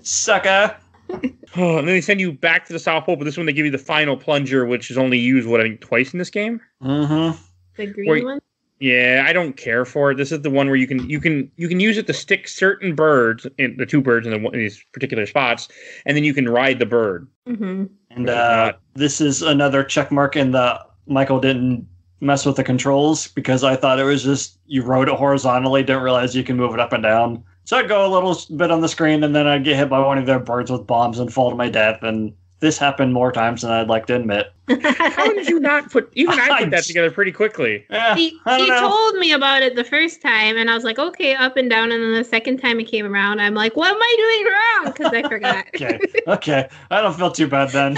Sucker. And then they send you back to the South Pole, but this one they give you the final plunger, which is only used, I think, twice in this game? Mm-hmm. The green one? Yeah, I don't care for it. This is the one where you can use it to stick certain birds, in the two birds in these particular spots, and then you can ride the bird. Mm-hmm. And this is another check mark in the Michael didn't mess with the controls, because I thought it was just you rode it horizontally, didn't realize you can move it up and down. So I'd go a little bit on the screen, and then I'd get hit by one of their birds with bombs and fall to my death, and this happened more times than I'd like to admit. How did you not put... Even I put that together pretty quickly. Yeah, he told me about it the first time, and I was like, okay, up and down, and then the second time it came around, I'm like, what am I doing wrong? Because I forgot. Okay. I don't feel too bad then.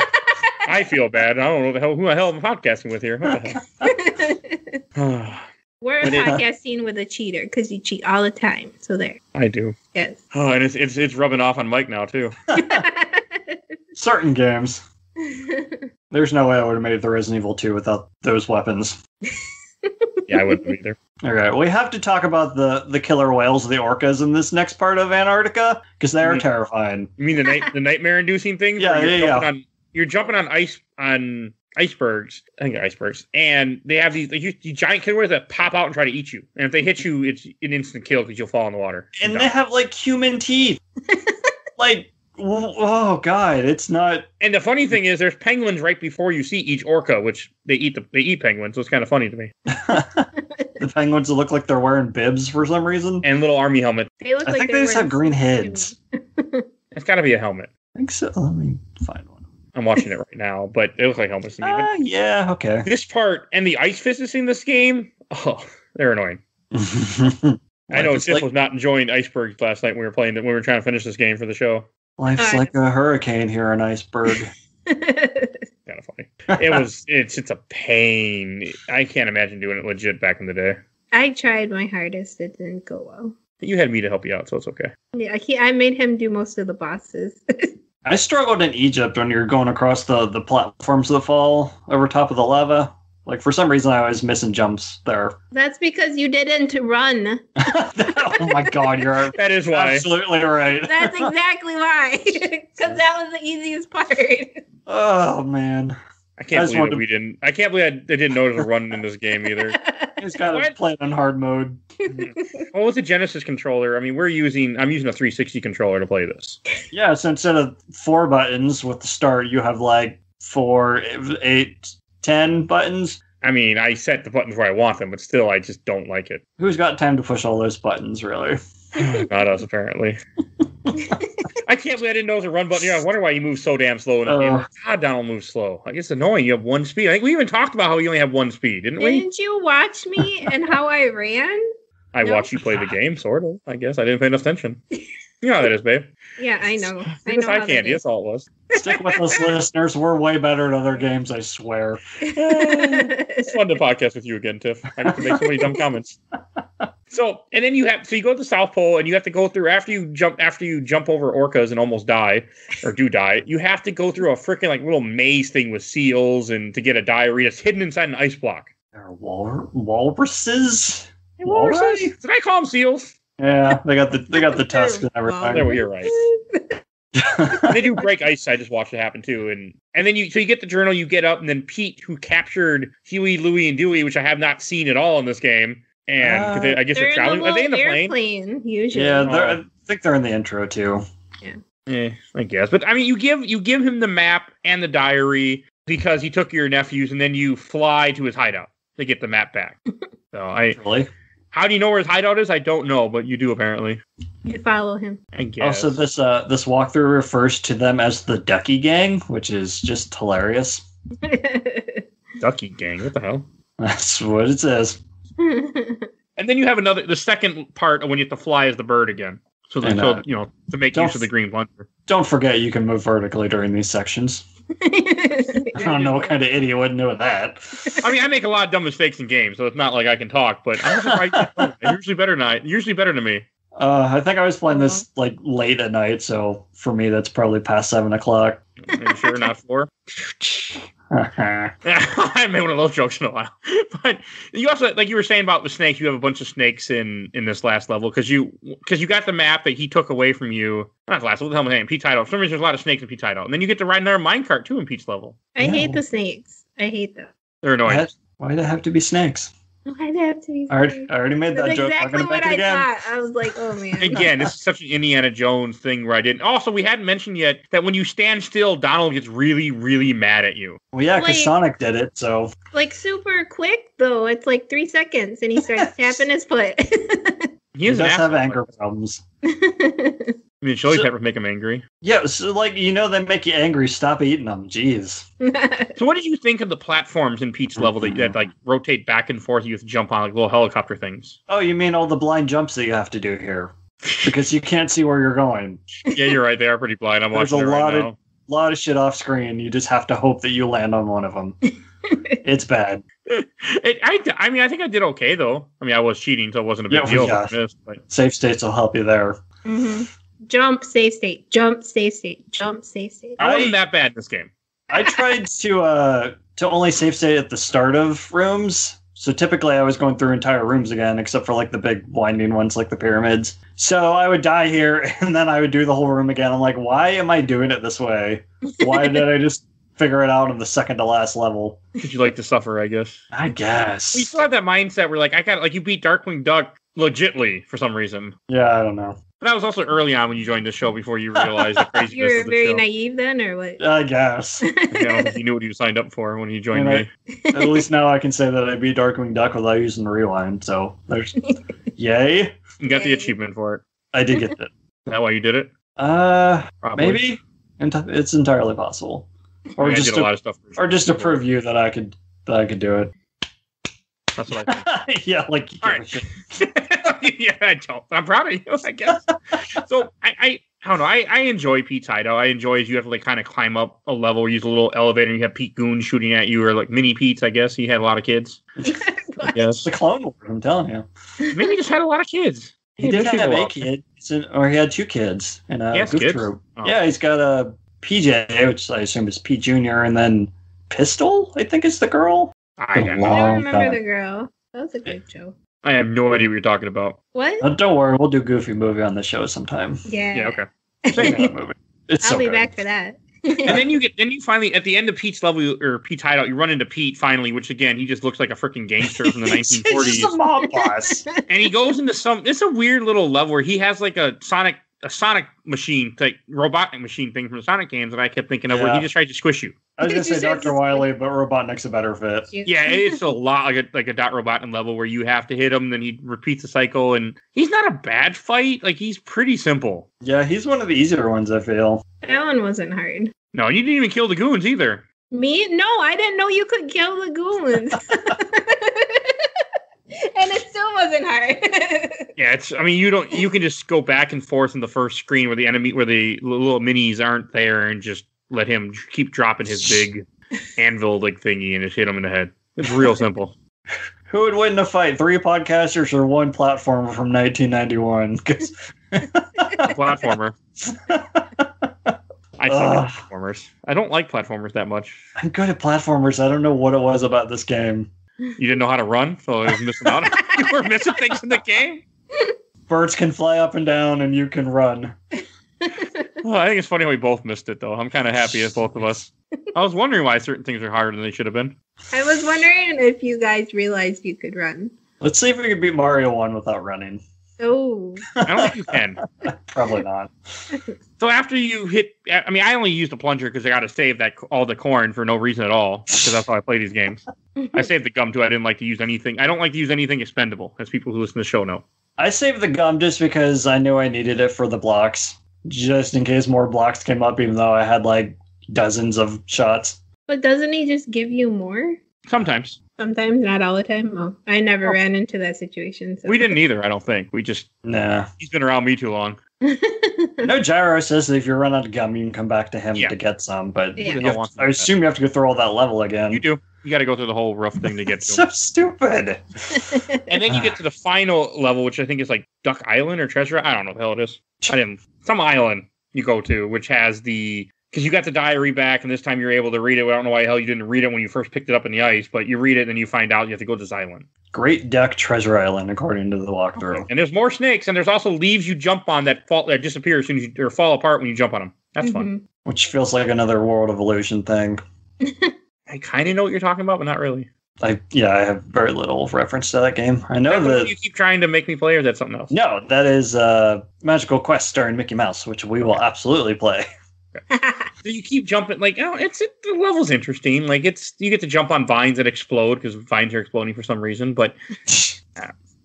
I feel bad. I don't know who the hell I'm podcasting with here. What the hell? We're podcasting with a cheater, because you cheat all the time. So there. I do. Yes. Oh, and it's rubbing off on Mike now, too. Certain games. There's no way I would have made the Resident Evil 2 without those weapons. Yeah, I wouldn't either. Okay, we have to talk about the killer whales, the orcas, in this next part of Antarctica, because they are terrifying. You mean the nightmare-inducing things? Yeah. You're jumping on icebergs. I think they're icebergs, and they have these giant killer whales that pop out and try to eat you. And if they hit you, it's an instant kill because you'll fall in the water. And they have human teeth. Oh god, it's not. And the funny thing is, there's penguins right before you see each orca, which they eat penguins. So it's kind of funny to me. The penguins look like they're wearing bibs for some reason, and little army helmet. They look I think they just have green heads. It's got to be a helmet. I think so. Let me find one. I'm watching it right now, but it looks like helmets to me. Yeah, okay. This part and the ice physics in this game, they're annoying. I know Tiff was not enjoying icebergs last night when we were playing. When we were trying to finish this game for the show. Life's like a hurricane here, an iceberg. Kind of funny. It's a pain. I can't imagine doing it legit back in the day. I tried my hardest. It didn't go well. You had me to help you out, so it's okay. Yeah, I made him do most of the bosses. I struggled in Egypt when you're going across the platforms that fall over top of the lava. For some reason, I was missing jumps there. That's because you didn't run. Oh my god, you're that is why. Absolutely right. That's exactly why. Because that was the easiest part. Oh man. I can't believe I didn't notice a run in this game either. He's got to play it on hard mode. Well, with the Genesis controller, I mean, I'm using a 360 controller to play this. Yeah, so instead of 4 buttons with the start, you have 4, 8, 10 buttons. I mean, I set the buttons where I want them, but still, I just don't like it. Who's got time to push all those buttons, really? Not us, apparently. I can't believe I didn't know it was a run button. Yeah, I wonder why you move so damn slow in the game. God, Donald moves slow. It's annoying. You have one speed. I think we even talked about how you only have one speed, didn't we? Didn't you watch me and how I ran? I watched you play the game, sort of. I guess I didn't pay enough attention. You know how that is, babe. Yeah, I know. I know. Eye candy. That's all it was. Stick with us, listeners. We're way better at other games, I swear. It's fun to podcast with you again, Tiff. I get to make so many dumb comments. So you go to the South Pole, and you have to go through after you jump over orcas and almost die, or do die. You have to go through a freaking little maze thing with seals and to get a diary that's hidden inside an ice block. There are walruses. Walruses? Did I call them seals? Yeah, they got the tusks and everything. There, you're right. They do break ice. I just watched it happen too, and then you get the journal, you get up, and then Pete, who captured Huey, Louie, and Dewey, which I have not seen at all in this game, and I guess they're traveling. Are they in the plane? Usually, yeah. I think they're in the intro too. Yeah, I guess. But I mean, you give him the map and the diary because he took your nephews, and then you fly to his hideout to get the map back. So Really? How do you know where his hideout is? I don't know, but you do apparently. you follow him. I guess. Also, this walkthrough refers to them as the Ducky Gang, which is just hilarious. Ducky Gang. What the hell? That's what it says. And then you have the second part of when you have to fly as the bird again. So to make use of the green plunger. Don't forget you can move vertically during these sections. I don't know what kind of idiot wouldn't know that. I mean, I make a lot of dumb mistakes in games, so it's not like I can talk, but I'm surprised. Usually better than me. I think I was playing this like late at night, so for me that's probably past 7 o'clock. Are you sure not 4? I haven't made one of those jokes in a while. But you also, like you were saying about the snakes, you have a bunch of snakes in this last level because you got the map that he took away from you. Not the last level, what the hell am I saying? Pete's Hideout. For some reason, there's a lot of snakes in Pete's Hideout. And then you get to ride another minecart too in Pete's level. I hate the snakes. I hate them. They're annoying. Why do they have to be snakes? Why do they have to be snakes? I already made that That's joke. exactly I'm gonna what make it again. I thought. I was like, oh man. Again, this is such an Indiana Jones thing where I didn't. Also, we hadn't mentioned yet that when you stand still, Donald gets really, really mad at you. Well, yeah, because Sonic did it, so. Like super quick though. It's like 3 seconds, and he starts tapping his foot. He does have anger problems. I mean, chili peppers make him angry. Yeah, so they make you angry. Stop eating them. Jeez. So what did you think of the platforms in Pete's level that like rotate back and forth? You have to jump on like little helicopter things. Oh, you mean all the blind jumps that you have to do here? Because you can't see where you're going. Yeah, you're right. They are pretty blind. I'm watching it right now. lot of shit off screen. You just have to hope that you land on one of them. It's bad. I mean, I think I did okay, though. I mean, I was cheating, so it wasn't a big deal. Safe states will help you there. Mm-hmm. Jump, save state. Jump, save state. Jump, save state. I wasn't that bad in this game. I tried to only save state at the start of rooms. So typically I was going through entire rooms again, except for like the big winding ones like the pyramids. So I would die here, and then I would do the whole room again. I'm like, why am I doing it this way? Why did I just figure it out on the second to last level? Did you like to suffer, I guess? I guess. We still have that mindset where you beat Darkwing Duck legitly for some reason. Yeah, I don't know. But that was also early on when you joined the show before you realized the craziness of the show. You were very naive then, or what? I guess. I don't think you knew what you signed up for when you joined me. At least now I can say that I beat Darkwing Duck without using the rewind, so there's... Yay. You got the achievement for it. I did get that. Is that why you did it? Probably. Maybe. It's entirely possible. Or just did a lot of stuff to prove you that I could do it. That's what I think. Yeah, like you right. Yeah, I don't. I'm proud of you, I guess. So I don't know. I enjoy Pete's Hideout. I enjoy as you have to like kind of climb up a level, use a little elevator, and you have Pete Goon shooting at you, or like mini Pete's. I guess he had a lot of kids. Yes, the Clone Wars. I'm telling you. Maybe he just had a lot of kids. He didn't have a kid, or he had 2 kids in a goof troop. Oh. Yeah, he's got a PJ, which I assume is Pete Jr., and then Pistol, I think is the girl. I don't remember the girl. That was a good show. I have no idea what you're talking about. What? Don't worry, we'll do Goofy movie on the show sometime. Yeah. Yeah, okay. I'll be back for that. And then you finally, at the end of Pete's level, or Pete's Hideout, you run into Pete finally, which again, he just looks like a freaking gangster from the 1940s. He's just a mob boss. And he goes into it's a weird little level where he has like a Sonic machine, like robotic machine thing from the Sonic games that I kept thinking of, where he just tried to squish you. I was going to say Dr. Wily, but Robotnik's a better fit. Yeah, it's a lot like a Dot Robotnik level where you have to hit him, then he repeats the cycle, and he's not a bad fight. Like, he's pretty simple. Yeah, he's one of the easier ones, I feel. That one wasn't hard. No, you didn't even kill the goons either. Me? No, I didn't know you could kill the goons. And it still wasn't hard. Yeah, you can just go back and forth in the first screen where the little minis aren't there and just let him keep dropping his big anvil like thingy and just hit him in the head. It's real simple. Who would win in a fight, 3 podcasters or 1 platformer from 1991? Platformer. I like platformers. I don't like platformers that much. I'm good at platformers. I don't know what it was about this game. You didn't know how to run, so I was missing out. You were missing things in the game. Birds can fly up and down, and you can run. Well, I think it's funny how we both missed it, though. I'm kind of happy as both of us. I was wondering why certain things are harder than they should have been. I was wondering if you guys realized you could run. Let's see if we can beat Mario 1 without running. Oh. I don't think you can. Probably not. So after you hit... I mean, I only used the plunger because I got to save all the corn for no reason at all. Because that's how I play these games. I saved the gum, too. I didn't like to use anything. I don't like to use anything expendable, as people who listen to the show know. I saved the gum just because I knew I needed it for the blocks. Just in case more blocks came up, even though I had, like, dozens of shots. But doesn't he just give you more? Sometimes. Sometimes, not all the time. Oh, I never ran into that situation. So. We didn't either, I don't think. We just... Nah. He's been around me too long. No, Gyro says that if you run out of gum, you can come back to him to get some, but I assume you have to go through all that level again. You do. You got to go through the whole rough thing to get to so him. Stupid. And then you get to the final level, which I think is like Duck Island or Treasure. I don't know what the hell it is. Some island you go to, which has the... Because you got the diary back, and this time you're able to read it. I don't know why the hell you didn't read it when you first picked it up in the ice, but you read it, and then you find out you have to go to this island. Great Duck Treasure Island, according to the walkthrough. Okay. And there's more snakes, and there's also leaves you jump on that disappear as soon as or fall apart when you jump on them. That's fun. Which feels like another World of Illusion thing. I kind of know what you're talking about, but not really. I have very little reference to that game. I know that you keep trying to make me play, or that's something else. No, that is Magical Quest starring Mickey Mouse, which we will absolutely play. So you keep jumping, like, the level's interesting. Like, you get to jump on vines that explode because vines are exploding for some reason. But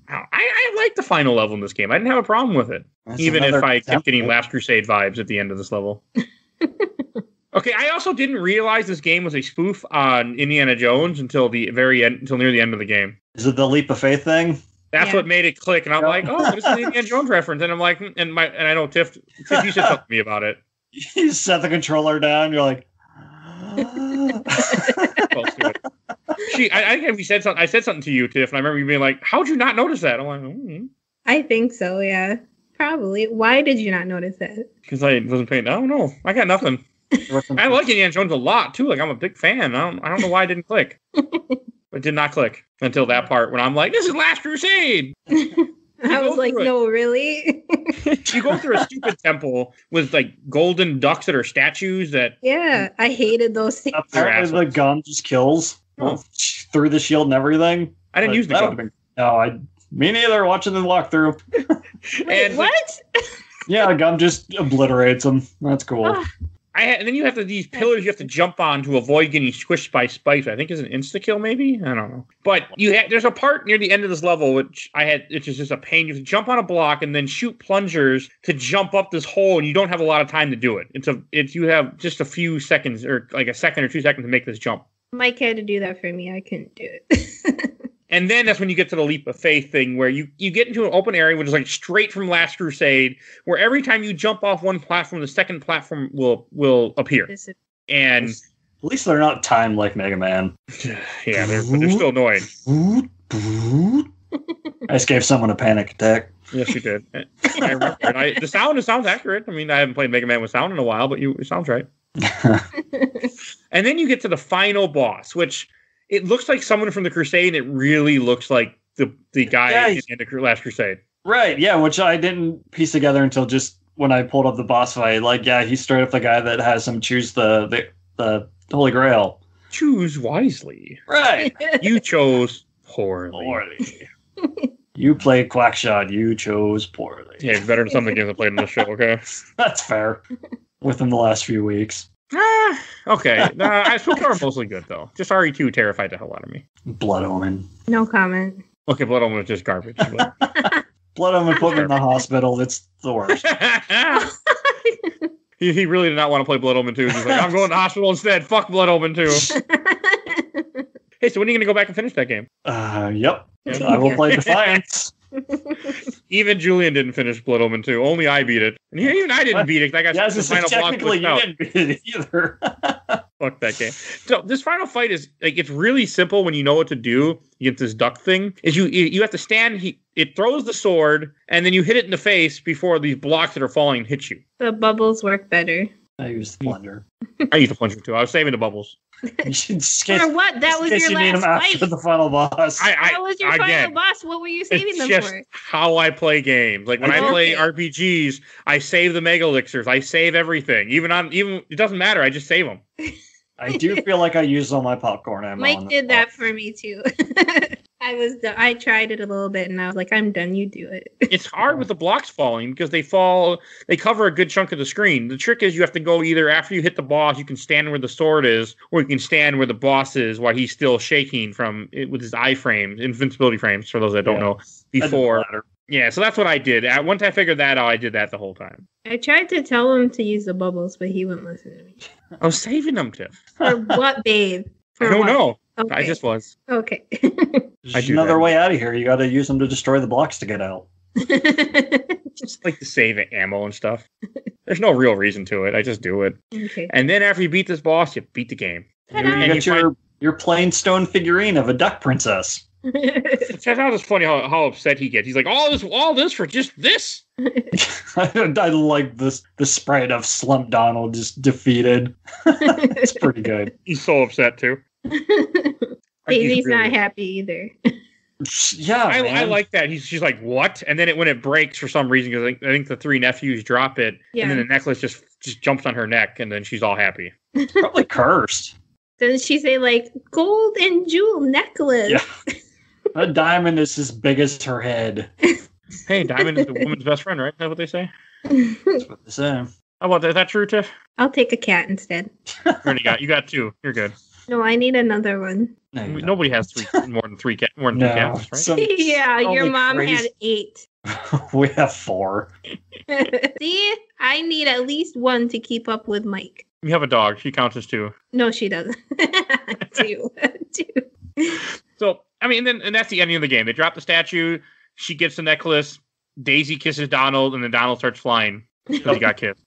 I like the final level in this game. I didn't have a problem with it, even if I kept getting Last Crusade vibes at the end of this level. Okay, I also didn't realize this game was a spoof on Indiana Jones until the very end, until near the end of the game. Is it the Leap of Faith thing? That's what made it click, and I'm like, oh, this is an Indiana Jones reference, and I'm like, and I know Tiff, you said something to me about it. You set the controller down. You're like, I think we said something. I said something to you, Tiff, and I remember you being like, "How'd you not notice that?" I'm like, I think so. Yeah, probably. Why did you not notice that? Because I wasn't paying. I don't know. I got nothing. I like Indiana Jones a lot too. Like, I'm a big fan. I don't know why it didn't click. It did not click until that part when I'm like, "This is Last Crusade." I was like, no, really? You go through a stupid temple with like golden ducks that are statues that... Yeah, I hated those things. Apparently the gun just kills through the shield and everything. I didn't use the gun. Me neither, watching the walkthrough. Wait, what? Yeah, the gun just obliterates them. That's cool. And then you have these pillars you have to jump on to avoid getting squished by spikes. I think is an insta-kill, maybe? I don't know. But there's a part near the end of this level which is just a pain. You have to jump on a block and then shoot plungers to jump up this hole, and you don't have a lot of time to do it. You have just a few seconds, or like a second or 2 seconds to make this jump. Mike had to do that for me. I couldn't do it. And then that's when you get to the Leap of Faith thing, where you get into an open area, which is like straight from Last Crusade, where every time you jump off one platform, the second platform will appear. And at least they're not timed like Mega Man. Yeah, they're still annoying. I just gave someone a panic attack. Yes, you did. I remember it. The sounds accurate. I mean, I haven't played Mega Man with sound in a while, but it sounds right. And then you get to the final boss, which... It looks like someone from the Crusade. It really looks like the guy in the Last Crusade. Right, yeah, which I didn't piece together until just when I pulled up the boss fight. Like, yeah, he's straight up the guy that has him choose the Holy Grail. Choose wisely. Right. You chose poorly. You played Quackshot. You chose poorly. Yeah, it's better than some of the games I played in this show, okay? That's fair. Within the last few weeks. Okay. I suppose are mostly good, though. Just RE2 terrified the hell out of me. Blood Omen. No comment. Okay, Blood Omen was just garbage. But... Blood Omen put me in the hospital. It's the worst. He really did not want to play Blood Omen 2. He's like, I'm going to the hospital instead. Fuck Blood Omen 2. Hey, so when are you going to go back and finish that game? Yep. Yeah. I will play Defiance. Even Julian didn't finish Blood Omen 2. Only I beat it. And even I didn't beat it. I got the final technically you didn't beat it either. Fuck that game. So this final fight is like, it's really simple when you know what to do. You get this duck thing. Is you have to stand. It throws the sword, and then you hit it in the face before these blocks that are falling hit you. The bubbles work better. I use the plunger. I use the plunger too. I was saving the bubbles. For what? That was your last fight. After the final boss. That was your final boss. What were you saving them just for? How I play games. Like when I play RPGs, I save the mega elixirs. I save everything. Even it doesn't matter. I just save them. I do feel like I used all my popcorn ammo. Mike did that for me too. I tried it a little bit and I was like, I'm done. You do it. It's hard with the blocks falling because they cover a good chunk of the screen. The trick is you have to go either after you hit the boss, you can stand where the sword is, or you can stand where the boss is while he's still shaking with his iframes, invincibility frames, for those that don't know, before. Yeah, so that's what I did. Once I figured that out, I did that the whole time. I tried to tell him to use the bubbles, but he wouldn't listen to me. I was saving them, Tiff. For what, babe? I don't know. Okay. I just was. Okay. There's another way out of here. You got to use them to destroy the blocks to get out. Just like to save ammo and stuff. There's no real reason to it. I just do it. Okay. And then after you beat this boss, you beat the game. You get your plain stone figurine of a duck princess. It's just funny how upset he gets. He's like, all this for just this? I like the sprite of Slump Donald just defeated. It's pretty good. He's so upset too. Daisy's not happy either. Yeah, I like that. She's like, what? And then when it breaks for some reason, because I think the three nephews drop it, and then the necklace just jumps on her neck, and then she's all happy. Probably cursed. Doesn't she say like gold and jewel necklace? Yeah. A diamond is as big as her head. Hey, diamond is the woman's best friend, right? Is that what they say? That's what they say. How about that? Is that true, Tiff? I'll take a cat instead. You got two. You're good. No, I need another one. No, nobody has more than two cats, right? Yeah, your mom had 8. We have 4. See, I need at least one to keep up with Mike. You have a dog. She counts as 2. No, she doesn't. 2. So, I mean, and that's the ending of the game. They drop the statue. She gets the necklace. Daisy kisses Donald, and then Donald starts flying because he got kissed.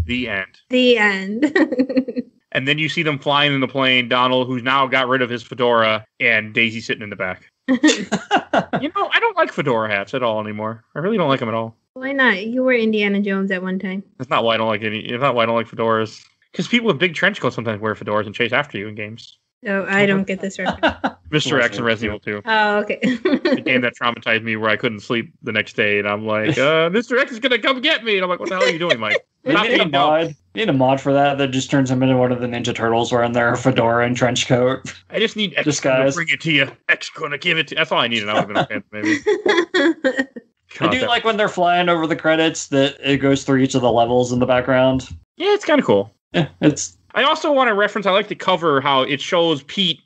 The end. The end. And then you see them flying in the plane. Donald, who's now got rid of his fedora, and Daisy sitting in the back. I don't like fedora hats at all anymore. I really don't like them at all. Why not? You were Indiana Jones at one time. That's not why I don't like any. It's not why I don't like fedoras. Because people with big trench coats sometimes wear fedoras and chase after you in games. Oh, I don't get this reference. Mr. X and Resident Evil 2. Oh, okay. The game that traumatized me where I couldn't sleep the next day, and I'm like, Mr. X is going to come get me. And I'm like, what the hell are you doing, Mike? You need a mod for that just turns him into one of the Ninja Turtles wearing their fedora and trench coat. I just need X to bring it to you. X going to give it to you. That's all I need, and I would have been a fan, maybe. I do like when they're flying over the credits that it goes through each of the levels in the background. Yeah, it's kind of cool. Yeah, it's... I also want to reference, I like to cover how it shows Pete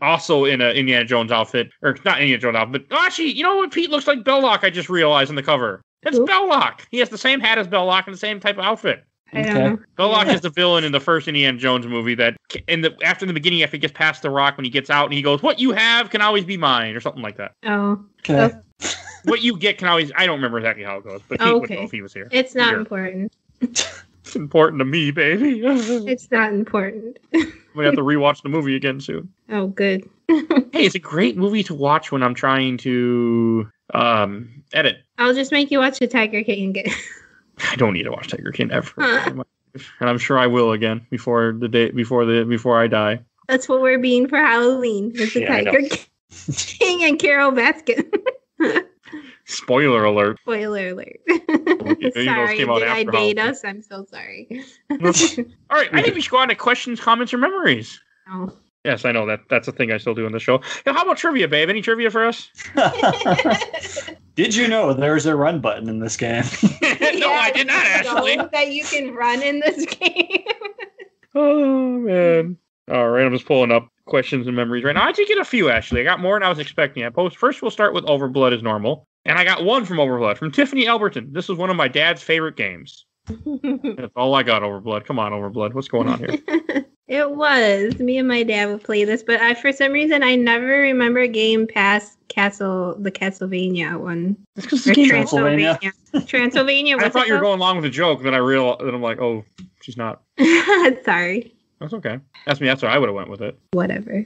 also in an Indiana Jones outfit. Or not Indiana Jones outfit, but actually, you know what? Pete looks like Belloc, I just realized in the cover. It's Belloc. He has the same hat as Belloc and the same type of outfit. I don't know. Belloc is the villain in the first Indiana Jones movie that, after the beginning, after he gets past the rock, when he gets out and he goes, what you have can always be mine, or something like that. Oh. Okay. What you get can always, I don't remember exactly how it goes, but Pete would know if he was here. It's not important. It's important to me, baby. It's not important. I'm going to have to rewatch the movie again soon. Oh, good. Hey, it's a great movie to watch when I'm trying to edit. I'll just make you watch the Tiger King again. I don't need to watch Tiger King ever. And I'm sure I will again before I die. That's what we're being for Halloween. It's the Tiger King and Carol Baskin. Spoiler alert. Sorry, did I date us? I'm so sorry. All right, I think we should go on to questions, comments, or memories. Oh. Yes, I know that's a thing I still do in the show. Now, how about trivia, babe? Any trivia for us? Did you know there's a run button in this game? No, I did not actually. That you can run in this game. Oh, man. All right, I'm just pulling up questions and memories right now. I did get a few, actually. I got more than I was expecting. First, we'll start with Overblood as normal. And I got one from Overblood, from Tiffany Albertin. This was one of my dad's favorite games. That's all I got, Overblood. Come on, Overblood. What's going on here? It was. Me and my dad would play this, but for some reason, I never remember a game past the Castlevania one. That's because it's Transylvania. Transylvania. I thought you were going along with the joke, and then I realized that I'm like, oh, she's not. Sorry. That's okay. That's me. That's why I would have went with it. Whatever.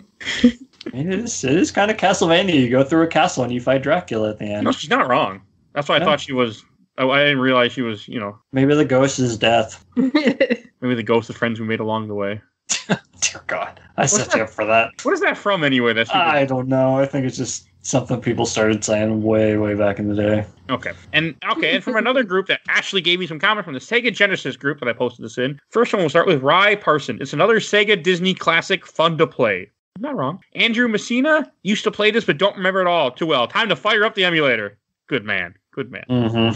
It is kind of Castlevania. You go through a castle and you fight Dracula at the end. No, she's not wrong. That's why I thought she was I didn't realize she was, Maybe the ghost is death. maybe the ghost of friends we made along the way. Dear God, I set you up for that. What is that from anyway? I don't know. I think it's just something people started saying way, way back in the day. Okay. And from another group that actually gave me some comments from the Sega Gensis group that I posted this in. First one, we'll start with Rye Parson. It's another Sega Disney classic, fun to play. I'm not wrong. Andrew Messina used to play this, but don't remember it all too well. Time to fire up the emulator. Good man. Mm-hmm.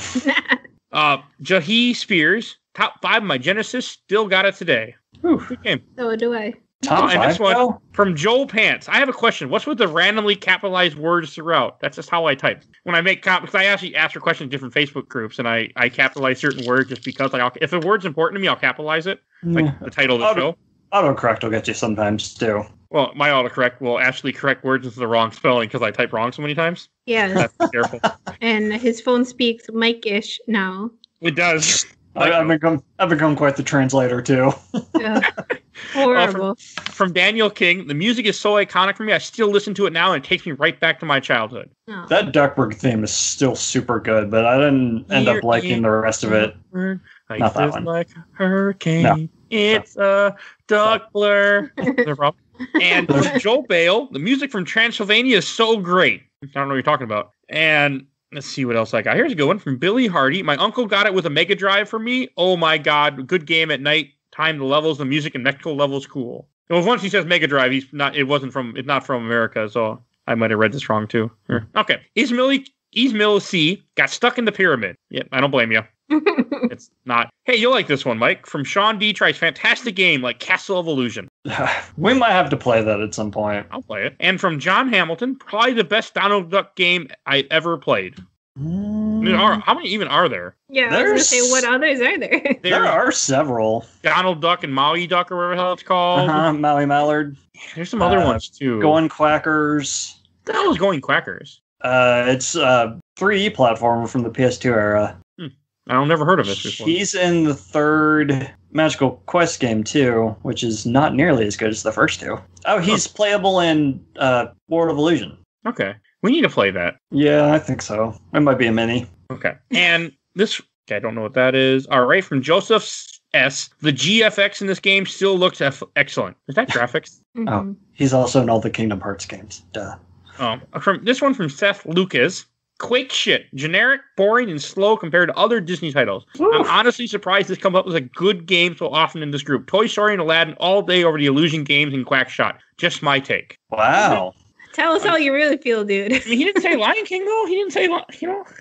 Jahi Spears, top 5 of my Genesis, still got it today. Whew, good game. So do I. Top 5, and this one from Joel Pants. I have a question. What's with the randomly capitalized words throughout? That's just how I type. When I make because I actually ask for questions in different Facebook groups, and I capitalize certain words just because if a word's important to me, I'll capitalize it. Like the title of the show. Autocorrect will get you sometimes, too. Well, my autocorrect will actually correct words with the wrong spelling because I type wrong so many times. Yeah. That's careful. And his phone speaks Mike-ish now. It does. I've become quite the translator, too. Horrible. From Daniel King, the music is so iconic for me, I still listen to it now, and it takes me right back to my childhood. Oh. That Duckberg theme is still super good, but I didn't end up liking the rest of it. Not that one. Like a hurricane. No. It's a duck blur. And from Joe Bale, the music from Transylvania is so great. I don't know what you're talking about. And let's see what else I got. Here's a good one from Billy Hardy. My uncle got it with a Mega Drive for me. Oh my God. Good game at night. Time, the levels, the music, and Mexico levels cool. Well, once he says Mega Drive, it's not from America, so I might have read this wrong too. Okay. Ismail C got stuck in the pyramid. Yeah, I don't blame you. It's not. Hey, you'll like this one, Mike. From Sean D. Tries fantastic game like Castle of Illusion. We might have to play that at some point. I'll play it. And from John Hamilton, probably the best Donald Duck game I ever played. How many even are there? Yeah, I was going to say, what others are there? There are several. Donald Duck and Maui Duck, or whatever the hell it's called. Maui Mallard. There's some other ones, too. Going Quackers. What the hell is Going Quackers? It's a 3D platformer from the PS2 era. I've never heard of this before. He's in the third Magical Quest game, too, which is not nearly as good as the first two. Oh, he's playable in World of Illusion. Okay. We need to play that. Yeah, I think so. It might be a mini. Okay. And this, I don't know what that is. All right, from Joseph S. The GFX in this game still looks excellent. Is that graphics? Oh, he's also in all the Kingdom Hearts games. Duh. From this one from Seth Lucas. Quake shit. Generic, boring, and slow compared to other Disney titles. Oof. I'm honestly surprised this comes up as a good game so often in this group. Toy Story and Aladdin all day over the Illusion games and Quack Shot. Just my take. Wow. Tell us how you really feel, dude. I mean, he didn't say Lion King, though. He didn't say,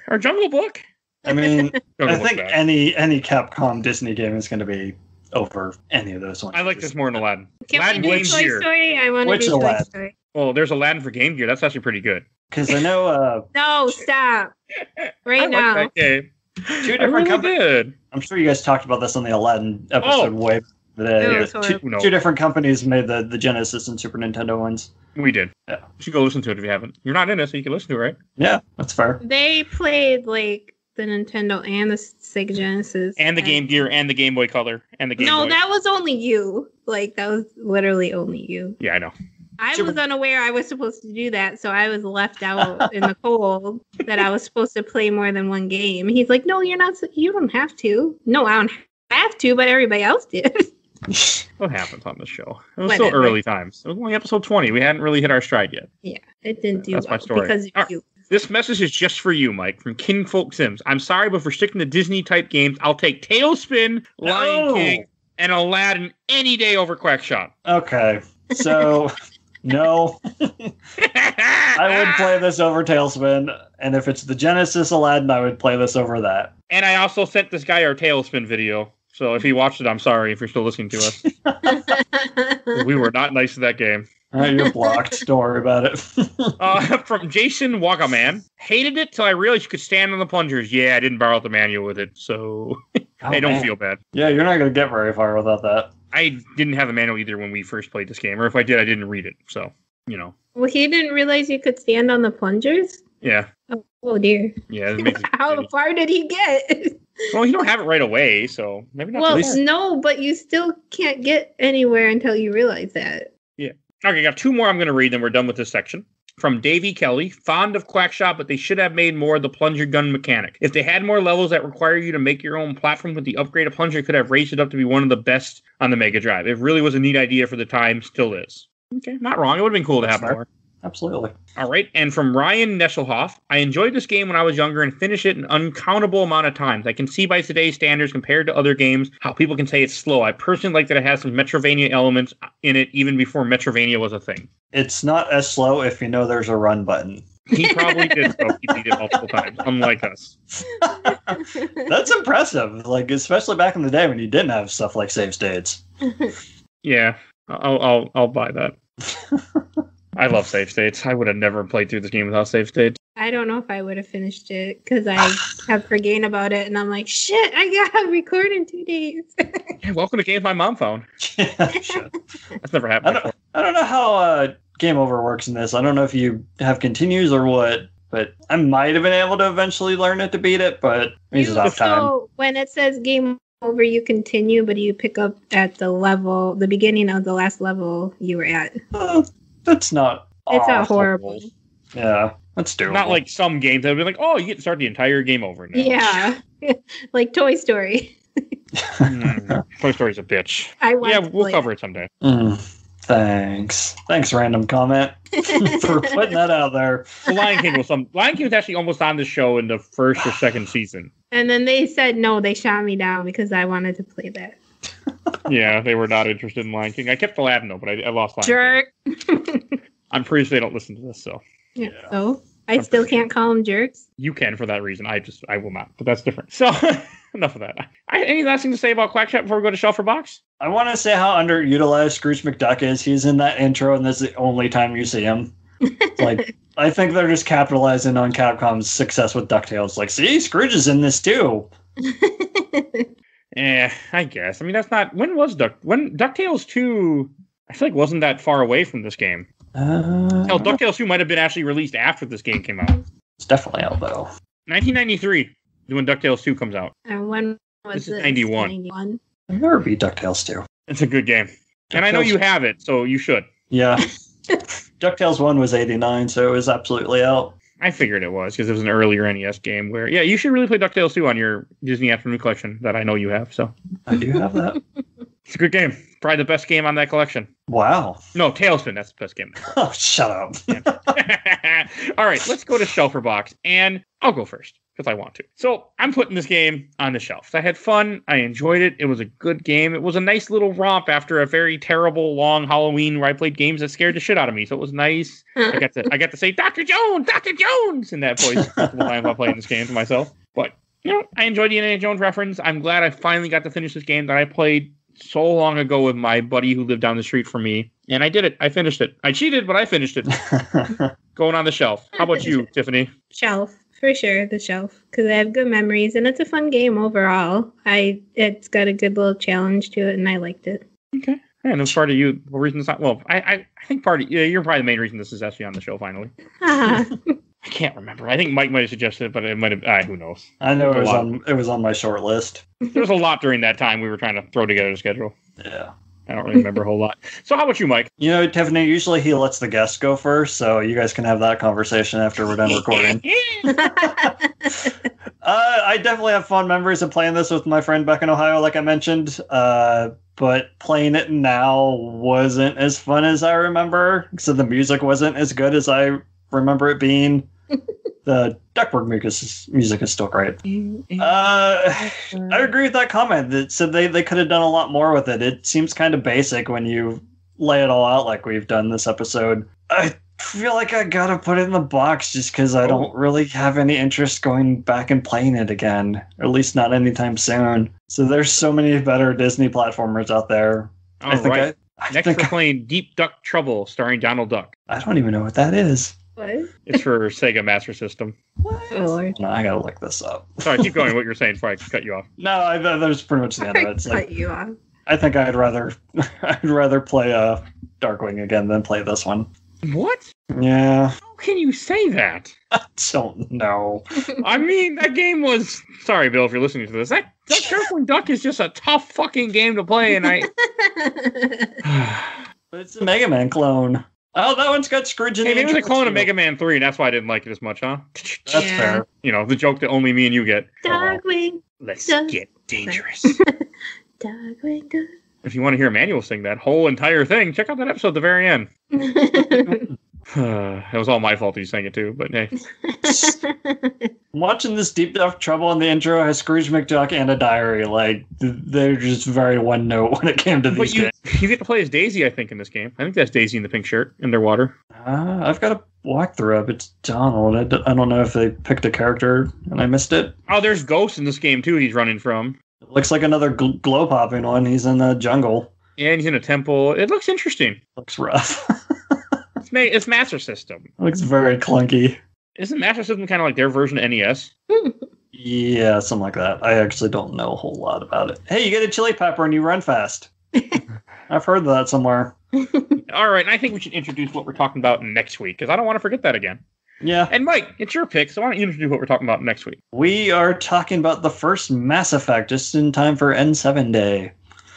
or Jungle Book. I mean, I think any Capcom Disney game is going to be over any of those ones. I like this more than Aladdin. Can Aladdin we do Toy Story? I want to do Toy Story. Well, there's Aladdin for Game Gear. That's actually pretty good. Because I know... No, stop. Right now. Like that game. Two different companies. Did. I'm sure you guys talked about this on the Aladdin episode way back today. Two different companies made the Genesis and Super Nintendo ones. We did. Yeah. You should go listen to it if you haven't. You're not in it, so you can listen to it, right? Yeah, that's fair. They played like the Nintendo and the Sega Genesis. And the Game Gear and the Game Boy Color and the Game Boy. No, that was only you. Like, that was literally only you. Yeah, I know. I was unaware I was supposed to do that, so I was left out in the cold that I was supposed to play more than one game. He's like, no, you're not. You don't have to. No, I don't have to, but everybody else did. What happens on this show? It was still early times. It was only episode 20. We hadn't really hit our stride yet. Yeah, it didn't do That's well my story. because of you. This message is just for you, Mike, from Kinfolk Sims. I'm sorry, but for sticking to Disney-type games, I'll take Tailspin, Lion King, and Aladdin any day over Quackshot. Okay, so... No. I would play this over Tailspin, and if it's the Genesis Aladdin, I would play this over that. And I also sent this guy our Tailspin video, so if he watched it, I'm sorry if you're still listening to us. We were not nice to that game. All right, you're blocked. Don't worry about it. From Jason Wagaman. Hated it till I realized you could stand on the plungers. Yeah, I didn't borrow the manual with it, so I don't feel bad. Yeah, you're not going to get very far without that. I didn't have a manual either when we first played this game, or if I did, I didn't read it. So, Well, he didn't realize you could stand on the plungers? Yeah. Oh dear. Yeah. How far did he get? Well, you don't have it right away, so maybe not. Well, no, but you still can't get anywhere until you realize that. Yeah. Okay, I got two more I'm going to read, then we're done with this section. From Davey Kelly, fond of Quackshot, but they should have made more of the plunger gun mechanic. If they had more levels that require you to make your own platform with the upgraded plunger, could have raised it up to be one of the best on the Mega Drive. It really was a neat idea for the time, still is. Okay, not wrong. It would have been cool to have more. Absolutely. All right, and from Ryan Nesselhoff, I enjoyed this game when I was younger and finished it an uncountable amount of times. I can see by today's standards compared to other games how people can say it's slow. I personally like that it has some Metrovania elements in it even before Metrovania was a thing. It's not as slow if you know there's a run button. He probably did so. He beat it multiple times, unlike us. That's impressive, like especially back in the day when you didn't have stuff like save states. Yeah, I'll buy that. I love save states. I would have never played through this game without save states. I don't know if I would have finished it because I have forgotten about it and I'm like, shit, I gotta record in 2 days. Yeah, welcome to GamesMyMomFound. Yeah, shit. That's never happened before. I don't know how game over works in this. I don't know if you have continues or what, but I might have been able to eventually learn it to beat it, but it means it's off time. So when it says game over, you continue, but you pick up at the beginning of the last level you were at. That's not It's not horrible. Yeah, that's doable. Not like some games that would be like, oh, you get to start the entire game over now. Yeah. Like Toy Story. Toy Story's a bitch. We'll cover it someday. Thanks, random comment, for putting that out there. The Lion King was actually almost on the show in the first or second season. And then they said no, they shot me down because I wanted to play that. Yeah, they were not interested in Lion King. I kept Aladdin though, but I lost Lion Jerk. King. I'm pretty sure they don't listen to this, so. Yeah. So I still can't call them jerks. You can for that reason. I will not, but that's different. So enough of that. Any last thing to say about Quackshot before we go to Shelf or Box? I want to say how underutilized Scrooge McDuck is. He's in that intro, and that's the only time you see him. Like, I think they're just capitalizing on Capcom's success with DuckTales. Like, see, Scrooge is in this too. Yeah, I guess. I mean, that's not... When DuckTales 2, I feel like wasn't that far away from this game. DuckTales 2 might have been actually released after this game came out. It's definitely out, though. 1993 is when DuckTales 2 comes out. And when was this? 91. I've never beat DuckTales 2. It's a good game. And I know you have it, so you should. Yeah. DuckTales 1 was 89, so it was absolutely out. I figured it was, because it was an earlier NES game where... Yeah, you should really play DuckTales 2 on your Disney Afternoon collection that I know you have, so... I do have that. It's a good game. Probably the best game on that collection. Wow. No, Tailspin. That's the best game. Oh, shut up. All right, let's go to Shelf or Box, and I'll go first because I want to. So I'm putting this game on the shelf. I had fun. I enjoyed it. It was a good game. It was a nice little romp after a very terrible long Halloween where I played games that scared the shit out of me. So it was nice. I got to say Dr. Jones in that voice multiple times while playing this game to myself. But I enjoyed the Indiana Jones reference. I'm glad I finally got to finish this game that I played so long ago with my buddy who lived down the street from me. And I did it. I finished it. I cheated, but I finished it. Going on the shelf. How about you, Tiffany? Shelf. For sure, the shelf. Because I have good memories, and it's a fun game overall. It's got a good little challenge to it, and I liked it. Okay. Yeah, and as part of you, the reason it's not... Well, I think you're probably the main reason this is actually on the show, finally. I can't remember. I think Mike might have suggested it, but it might have... who knows? I know it was on my short list. There was a lot during that time we were trying to throw together a schedule. Yeah. I don't really remember a whole lot. So how about you, Mike? Tiffany, usually he lets the guests go first, so you guys can have that conversation after we're done recording. I definitely have fond memories of playing this with my friend back in Ohio, like I mentioned. But playing it now wasn't as fun as I remember, so the music wasn't as good as I remember it being. The Duckberg music is still great. I agree with that comment that said they could have done a lot more with it. It seems kind of basic when you lay it all out like we've done this episode. I feel like I gotta put it in the box just because I don't really have any interest going back and playing it again, or at least not anytime soon. So there's so many better Disney platformers out there. Next we're playing Deep Duck Trouble starring Donald Duck. I don't even know what that is. What? It's for Sega Master System. What? Oh, no, I gotta look this up. Sorry, keep going. What you're saying before I cut you off. No, that was pretty much the end of it. It's cut you off. I think I'd rather play Darkwing again than play this one. What? Yeah. How can you say that? I don't know. I mean, that game was... Sorry, Bill, if you're listening to this. That Darkwing Duck is just a tough fucking game to play, and I... It's a Mega Man clone. Oh, that one's got Scrooge in it. Maybe it was a clone of Mega Man 3, and that's why I didn't like it as much, huh? That's fair. You know, the joke that only me and you get. Darkwing. Let's get dangerous. Darkwing. If you want to hear Emmanuel sing that whole entire thing, check out that episode at the very end. It was all my fault he sang it too, but hey. Watching this Deep Enough Trouble in the intro has Scrooge McDuck and a diary. Like, they're just very one note when it came to these games. You get to play as Daisy, I think, in this game. I think that's Daisy in the pink shirt, underwater. I've got a walkthrough of it. It's Donald. I don't know if they picked a character and I missed it. Oh, there's Ghost in this game too he's running from. It looks like another glow popping one. He's in the jungle. Yeah, and he's in a temple. It looks interesting. Looks rough. It's Master System. Looks very clunky. Isn't Master System kind of like their version of NES? Yeah, something like that. I actually don't know a whole lot about it. Hey, you get a chili pepper and you run fast. I've heard that somewhere. All right, and I think we should introduce what we're talking about next week, because I don't want to forget that again. Yeah. And Mike, it's your pick, so why don't you introduce what we're talking about next week? We are talking about the first Mass Effect, just in time for N7 Day.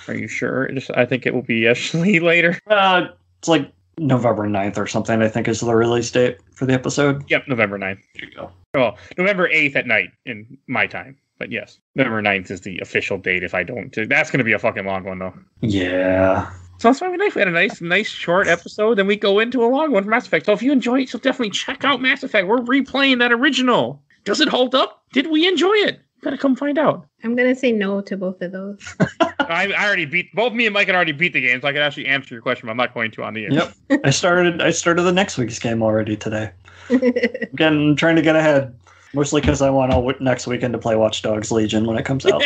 Are you sure? I think it will be actually later. It's like November 9th or something, I think is the release date for the episode. Yep, November 9th. There you go. Well, November 8th at night in my time. But yes, November 9th is the official date if I don't. That's going to be a fucking long one, though. Yeah. So that's why we had a nice short episode, then we go into a long one for Mass Effect. So if you enjoy it, so definitely check out Mass Effect. We're replaying that original. Does it hold up? Did we enjoy it? Gotta come find out. I'm gonna say no to both of those. I already beat both me and Mike had already beat the game, so I could actually answer your question, but I'm not going to on the air. Yep. I started the next week's game already today. Again, I'm trying to get ahead. Mostly because I want next weekend to play Watch Dogs Legion when it comes out.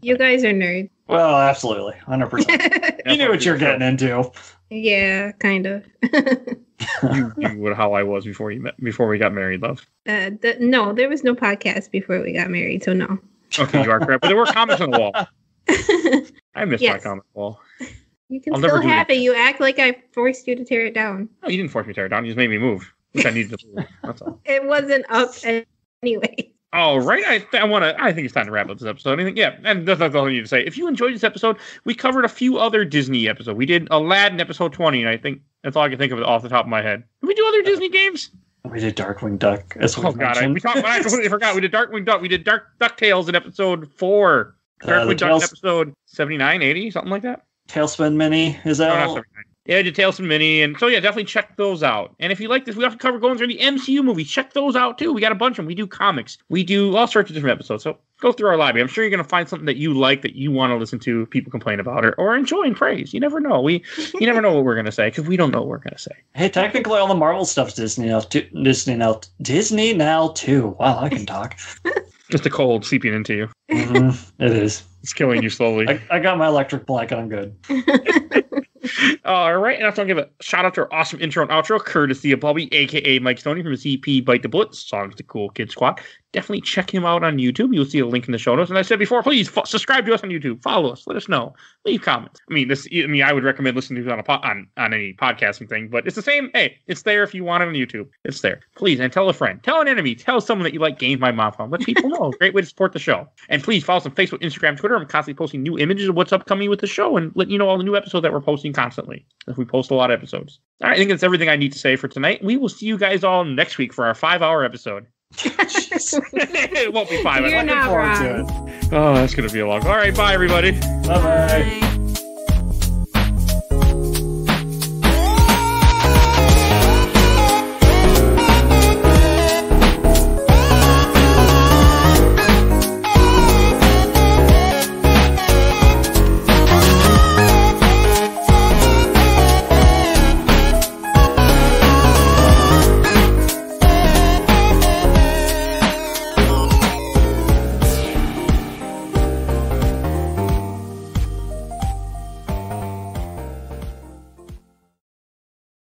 You guys are nerds. Well, absolutely. 100%. You knew what you're getting into. Yeah, kind of. you were how I was before we got married, love. No, there was no podcast before we got married, so no. Okay, you are correct. But there were comments on the wall. I missed my comment wall. You can still have it. You act like I forced you to tear it down. No, you didn't force me to tear it down. You just made me move, which I needed to move. That's all. It wasn't up anyway. All right, I think it's time to wrap up this episode. And that's all I need to say. If you enjoyed this episode, we covered a few other Disney episodes. We did Aladdin episode 20, and I think that's all I can think of off the top of my head. Did we do other Disney games? We did Darkwing Duck. I completely forgot. We did Darkwing Duck. We did DuckTales in episode 4. Darkwing Duck in episode 79, 80, something like that. Tailspin Mini, is that? No, not 79. Yeah, the Tailspin Mini, and so yeah, definitely check those out. And if you like this, we also cover going through the MCU movies. Check those out too. We got a bunch of them. We do comics. We do all sorts of different episodes. So go through our library. I'm sure you're going to find something that you like, that you want to listen to people complain about or enjoy and praise. You never know. You never know what we're going to say because we don't know what we're going to say. Hey, technically, all the Marvel stuff's Disney now too. Wow, I can talk. Just a cold seeping into you. Mm-hmm. It is. It's killing you slowly. I got my electric blanket. I'm good. All right, and I have to give a shout out to our awesome intro and outro, courtesy of Bobby, aka Mike Stoney from ZP Bite the Bullet, Songs the Cool Kid Squad. Definitely check him out on YouTube. You'll see a link in the show notes. And I said before, please subscribe to us on YouTube. Follow us. Let us know. Leave comments. I would recommend listening to it on any podcasting thing, but it's the same. Hey, it's there if you want it on YouTube. It's there. Please, and tell a friend, tell an enemy, tell someone that you like GamesMyMomFound. Let people know. Great way to support the show. And please follow us on Facebook, Instagram, Twitter. I'm constantly posting new images of what's upcoming with the show and letting you know all the new episodes that we're posting constantly. If we post a lot of episodes. All right, I think that's everything I need to say for tonight. We will see you guys all next week for our 5-hour episode. It won't be 5. I'm looking forward to it. Oh, that's going to be a long. All right, bye, everybody. Bye-bye.